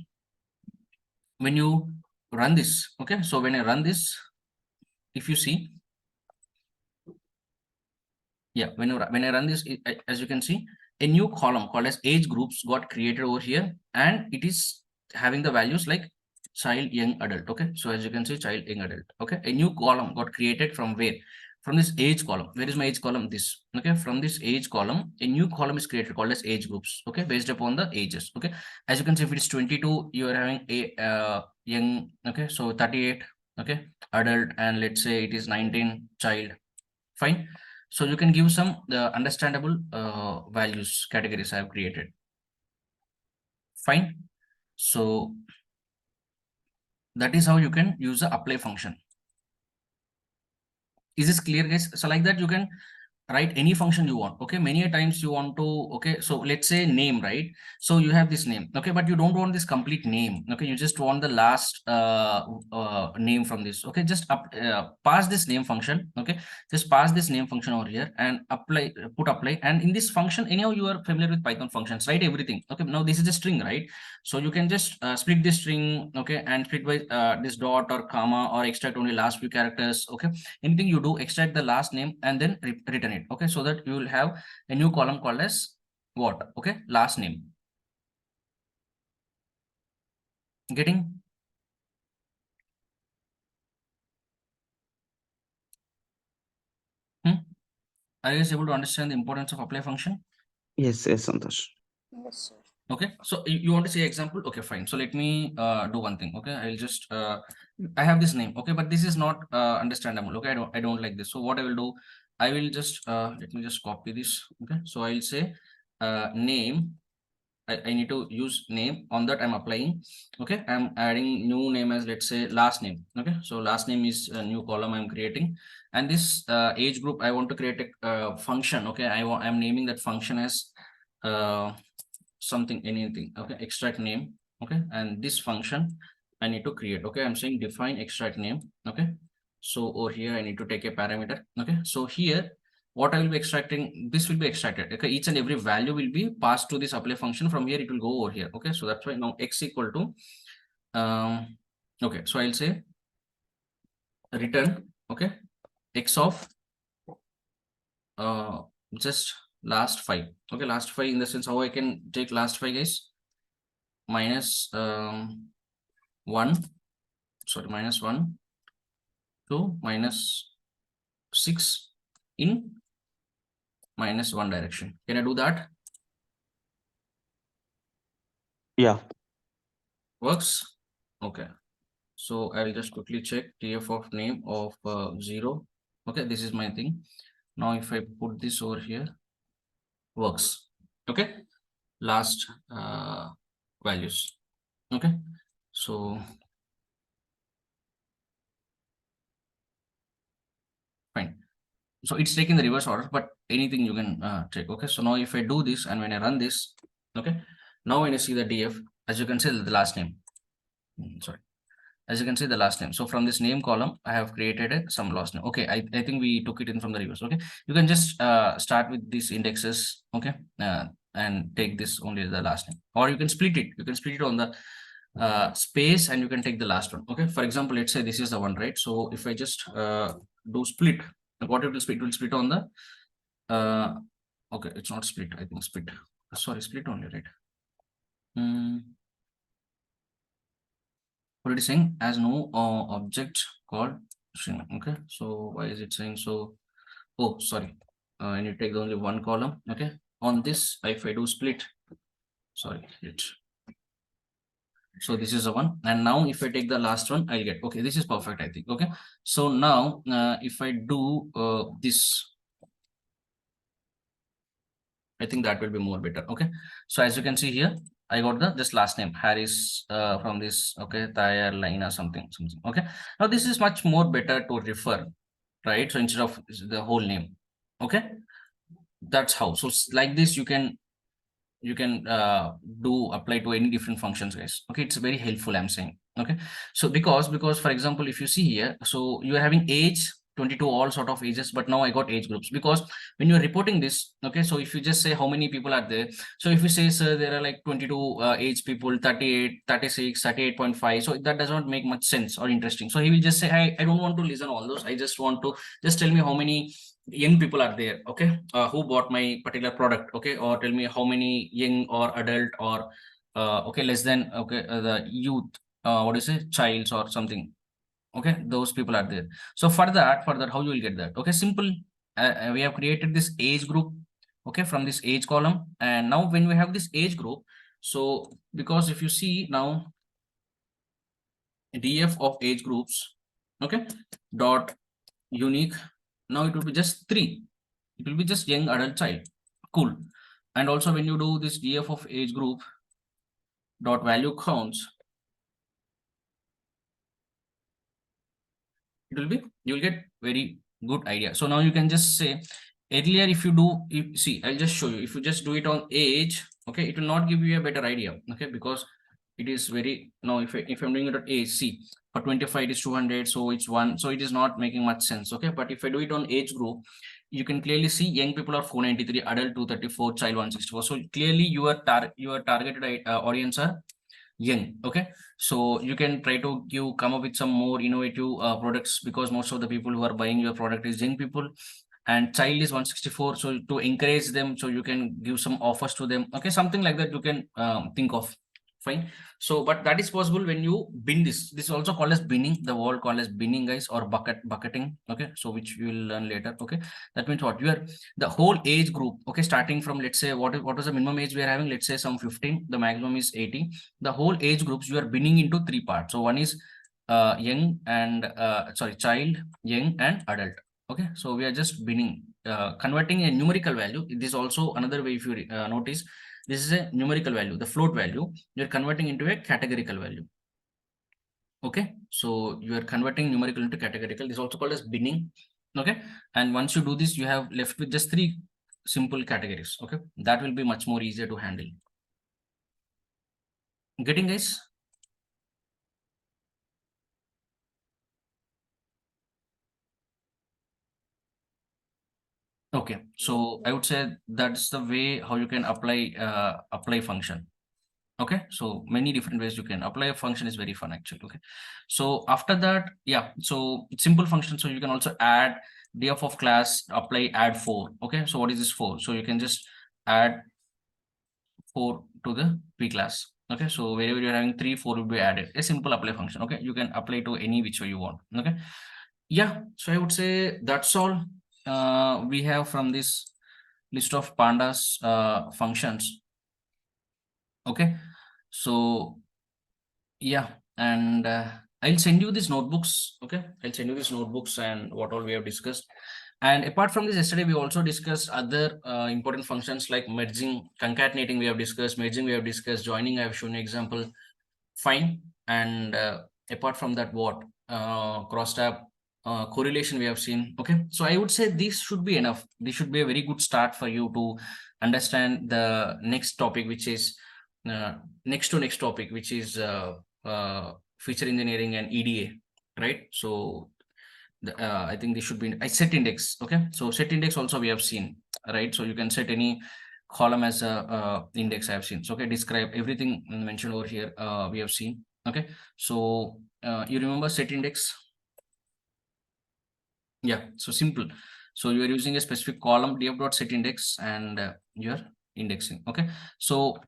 when you run this, okay, so when I run this, if you see, yeah, when I run this, as you can see, a new column called as age groups got created over here, and it is having the values like child, young, adult. Okay, so as you can see, child, young, adult. Okay, a new column got created from where? From this age column. Where is my age column? This. Okay, from this age column, a new column is created called as age groups. Okay, based upon the ages. Okay, as you can see, if it's 22, you are having a young. Okay, so 38. Okay, adult, and let's say it is 19, child. Fine. So you can give some understandable values categories I have created. Fine. So that is how you can use the apply function. Is this clear, guys? So like that you can write any function you want. Okay, many a times you want to, okay, so let's say name, right? So you have this name, okay, but you don't want this complete name. Okay, you just want the last name from this. Okay, just pass this name function. Okay, just pass this name function over here and apply, put apply, and in this function, anyhow you are familiar with Python functions, right? Everything. Okay, now this is a string, right? So you can just split this string, okay, and split by this dot or comma, or extract only last few characters. Okay, anything you do, extract the last name and then return it. Okay, so that you will have a new column called as what? Okay, last name. Getting? Are you guys able to understand the importance of apply function? Yes, Santosh. Yes, sir. Okay, so you want to see example? Okay, fine. So let me do one thing. Okay, I'll just I have this name. Okay, but this is not understandable. Okay, I don't like this. So what I will do, I will just let me just copy this. Okay, so I'll say name. I need to use name. On that I'm applying. Okay, I'm adding new name as, let's say, last name. Okay, so last name is a new column I'm creating, and this age group I want to create a function. Okay, I'm naming that function as something, anything. Okay, extract name. Okay, and this function I need to create. Okay, I'm saying define extract name. Okay, so over here I need to take a parameter. Okay, so here what I will be extracting, this will be extracted. Okay, each and every value will be passed to this apply function. From here, it will go over here. Okay, so that's why now x equal to, okay, so I'll say return, okay, x of just last 5. Okay, last 5 in the sense how I can take last 5, guys, minus 1, sorry, minus 1 to minus 6 in minus 1 direction. Can I do that? Yeah. Works? Okay. So I'll just quickly check df of name of 0. Okay, this is my thing. Now if I put this over here, works. Okay, last values. Okay, so fine. So it's taking the reverse order, but anything you can take. Okay, so now if I do this and when I run this, okay, now when you see the df, as you can see the last name, sorry, as you can see the last name. So from this name column, I have created some last name. Okay, I think we took it in from the reverse. Okay, you can just start with these indexes, okay, and take this only the last name, or you can split it. You can split it on the space and you can take the last one. Okay, for example, let's say this is the one, right? So if I just do split, what it will split? It will split on the okay, it's not split, I think split, sorry, split only, right? What it is saying, as no object called string. Okay, so why is it saying so? Oh, sorry, I need to take only one column. Okay, on this, if I do split, sorry, it, so this is the one, and now if I take the last one, I'll get, okay, this is perfect, I think. Okay, so now if I do this, I think that will be more better. Okay, so as you can see here, I got the just last name Harris from this. Okay, Tayar Lina something. Okay, now this is much more better to refer, right? So instead of the whole name, okay, that's how. So like this, you can do apply to any different functions, guys. Okay, it's very helpful, I'm saying. Okay, so because for example, if you see here, so you are having age 22, all sort of ages, but now I got age groups, because when you're reporting this, okay, so if you just say how many people are there, so if you say, sir, there are like 22 age people, 38, 36, 38.5, so that does not make much sense or interesting. So he will just say, I don't want to listen all those, I just want to just tell me how many young people are there, okay, who bought my particular product, okay, or tell me how many young or adult or okay, less than, okay, the youth, what is it, childs or something, okay, those people are there. So for that how you will get that? Okay, simple, we have created this age group, okay, from this age column, and now when we have this age group, so because if you see now df of age groups, okay, dot unique, now it will be just 3, it will be just young adult child, cool. And also when you do this df of age group dot value counts, it will be, you will get very good idea. So now you can just say, earlier if you do, if see, I'll just show you, if you just do it on age, okay, it will not give you a better idea, okay, because it is very, now if I'm doing it on age, see, for 25 it is 200, so it's 1, so it is not making much sense. Okay, but if I do it on age group, you can clearly see young people are 493, adult 234, child 164. So clearly your targeted audience are young. Okay, so you can try to come up with some more innovative products, because most of the people who are buying your product is young people, and child is 164, so to encourage them, so you can give some offers to them, okay, something like that you can think of. Fine. So but that is possible when you bin this is also called as binning, the word called as binning, guys, or bucketing. Okay, so which we will learn later. Okay, that means what, you are the whole age group, okay, starting from, let's say, what was the minimum age we are having, let's say some 15, the maximum is 80, the whole age groups you are binning into 3 parts. So one is young and sorry, child, young and adult. Okay, so we are just binning, converting a numerical value. This is also another way. If you notice, this is a numerical value, the float value, you're converting into a categorical value. Okay, so you are converting numerical into categorical. This is also called as binning. Okay, and once you do this, you have left with just 3 simple categories. Okay, that will be much more easier to handle. Getting, guys? Okay, so I would say that's the way how you can apply function. Okay, so many different ways you can apply a function is very fun actually. Okay, so after that, yeah, so it's simple function. So you can also add df of class, apply add 4. Okay, so what is this 4? So you can just add 4 to the p class. Okay, so wherever you're having 3, 4 will be added. A simple apply function. Okay, you can apply to any which way you want. Okay, yeah, so I would say that's all we have from this list of pandas functions. Okay, so yeah, and I'll send you these notebooks. Okay, I'll send you these notebooks and what all we have discussed. And apart from this, yesterday we also discussed other important functions like merging, concatenating. We have discussed merging. We have discussed joining. I have shown you example. Fine. And apart from that, what crosstab correlation we have seen. Okay, so I would say this should be enough. This should be a very good start for you to understand the next topic, which is next topic, which is feature engineering and EDA, right? So I think this should be a set index. Okay, so set index also we have seen, right? So you can set any column as a index. I have seen. So okay, describe everything mentioned over here. We have seen. Okay, so you remember set index? Yeah, so simple. So you are using a specific column df.set index and you're indexing. Okay, so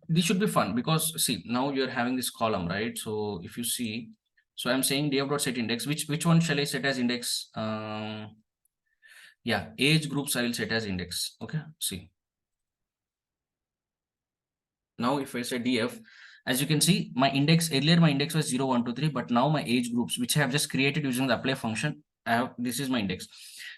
this should be fun because see now you're having this column, right? So if you see, so I'm saying df.set index, which one shall I set as index? Yeah, age groups I will set as index. Okay, see. Now if I say df, as you can see, my index earlier my index was 0, 1, 2, 3, but now my age groups, which I have just created using the apply function, I have this is my index.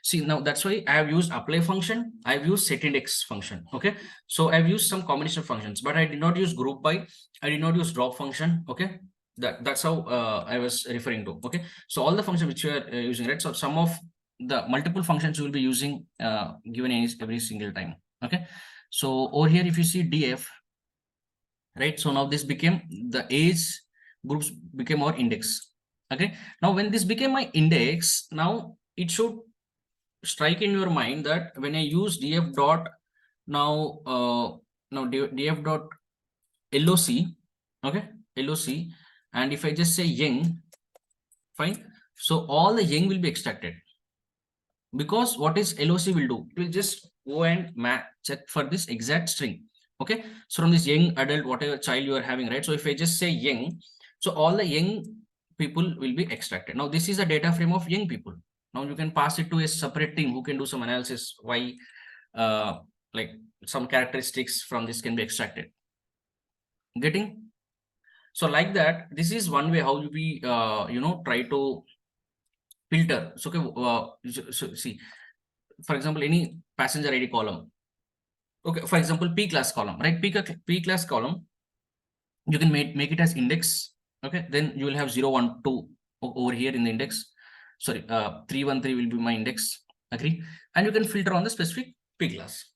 See, now that's why I have used apply function, I've used set index function. Okay, so I've used some combination of functions, but I did not use group by, I did not use drop function. Okay, that's how I was referring to. Okay, so all the functions which you are using, right? So some of the multiple functions you will be using given every single time. Okay, so over here if you see df, right? So now this became the age groups became our index. Okay, now when this became my index, now it should strike in your mind that when I use df dot now df dot loc, okay, loc, and if I just say young, fine, so all the young will be extracted, because what is loc will do, it will just go and check for this exact string. Okay, so from this young adult, whatever child you are having, right? So if I just say young, so all the young people will be extracted. Now this is a data frame of young people. Now you can pass it to a separate team who can do some analysis why like some characteristics from this can be extracted. Getting? So like that, this is one way how we try to filter. So okay, so see, for example, any passenger ID column. Okay, for example, P class column, right? P class column, you can make it as index. Okay, then you will have 0, 1, 2 over here in the index. Sorry, 3, 1, 3 will be my index. Agree? And you can filter on the specific P class.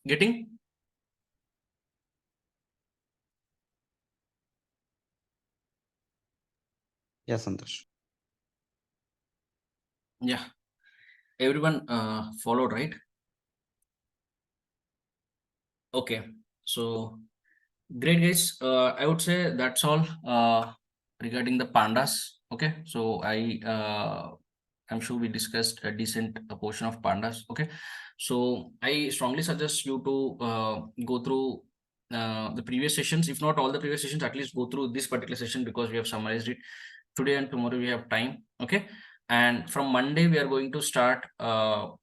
Getting? Yes, Santosh. Yeah. Everyone followed, right? Okay. So great, guys. I would say that's all regarding the pandas. Okay, so I'm sure we discussed a decent portion of pandas. Okay, so I strongly suggest you to go through the previous sessions. If not all the previous sessions, at least go through this particular session because we have summarized it. Today and tomorrow we have time. Okay, and from Monday we are going to start the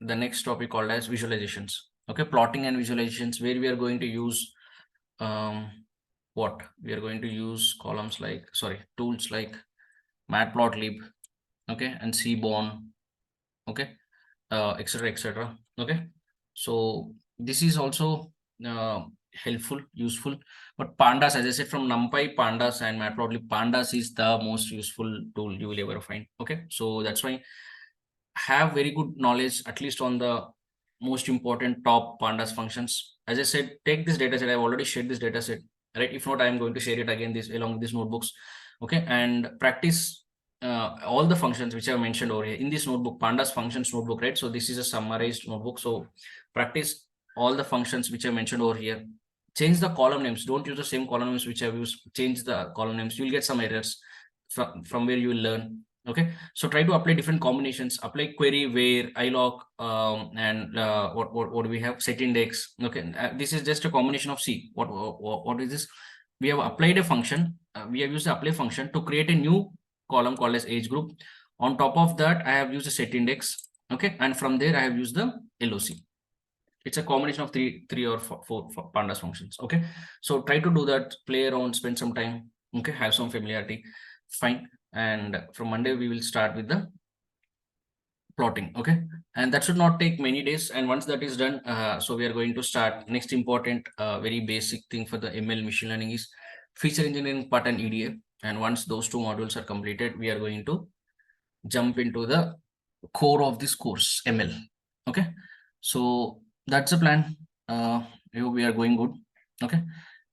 next topic called as visualizations. Okay, plotting and visualizations, where we are going to use what we are going to use columns like tools like matplotlib, okay, and seaborn, okay, etc. Okay, so this is also helpful, useful, but pandas, as I said, from NumPy, pandas and matplotlib, pandas is the most useful tool you will ever find. Okay, so that's why have very good knowledge at least on the most important top pandas functions. As I said, take this data set. I've already shared this data set, right? If not, I'm going to share it again this along with these notebooks. Okay, and practice all the functions which I mentioned over here in this notebook, Pandas functions notebook, right? So this is a summarized notebook. So practice all the functions which I mentioned over here. Change the column names. Don't use the same column names which I've used. Change the column names. You'll get some errors from where you will learn. Okay. So try to apply different combinations. Apply query, where, iloc, and what do we have? Set index. Okay. This is just a combination of C. What is this? We have applied a function. We have used the apply function to create a new column called as age group. On top of that, I have used a set index. Okay. And from there, I have used the LOC. It's a combination of three or four pandas functions. Okay. So try to do that, play around, spend some time. Okay. Have some familiarity. Fine. And from Monday, we will start with the plotting. Okay. And that should not take many days. And once that is done, so we are going to start next important, very basic thing for the ML machine learning is feature engineering part and EDA. And once those two modules are completed, we are going to jump into the core of this course, ML. Okay. So that's the plan. I hope we are going good. Okay.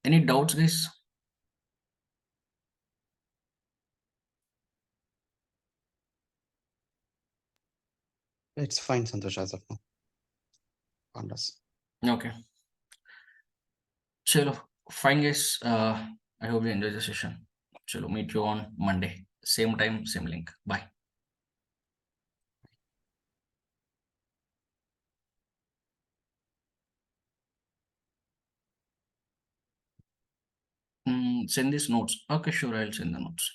Any doubts, guys? It's fine, Santosh, as of now. Pandas. Okay. Chalo, fine, guys. I hope you enjoy the session. Chalo, meet you on Monday. Same time, same link. Bye. Send these notes. Okay, sure, I'll send the notes.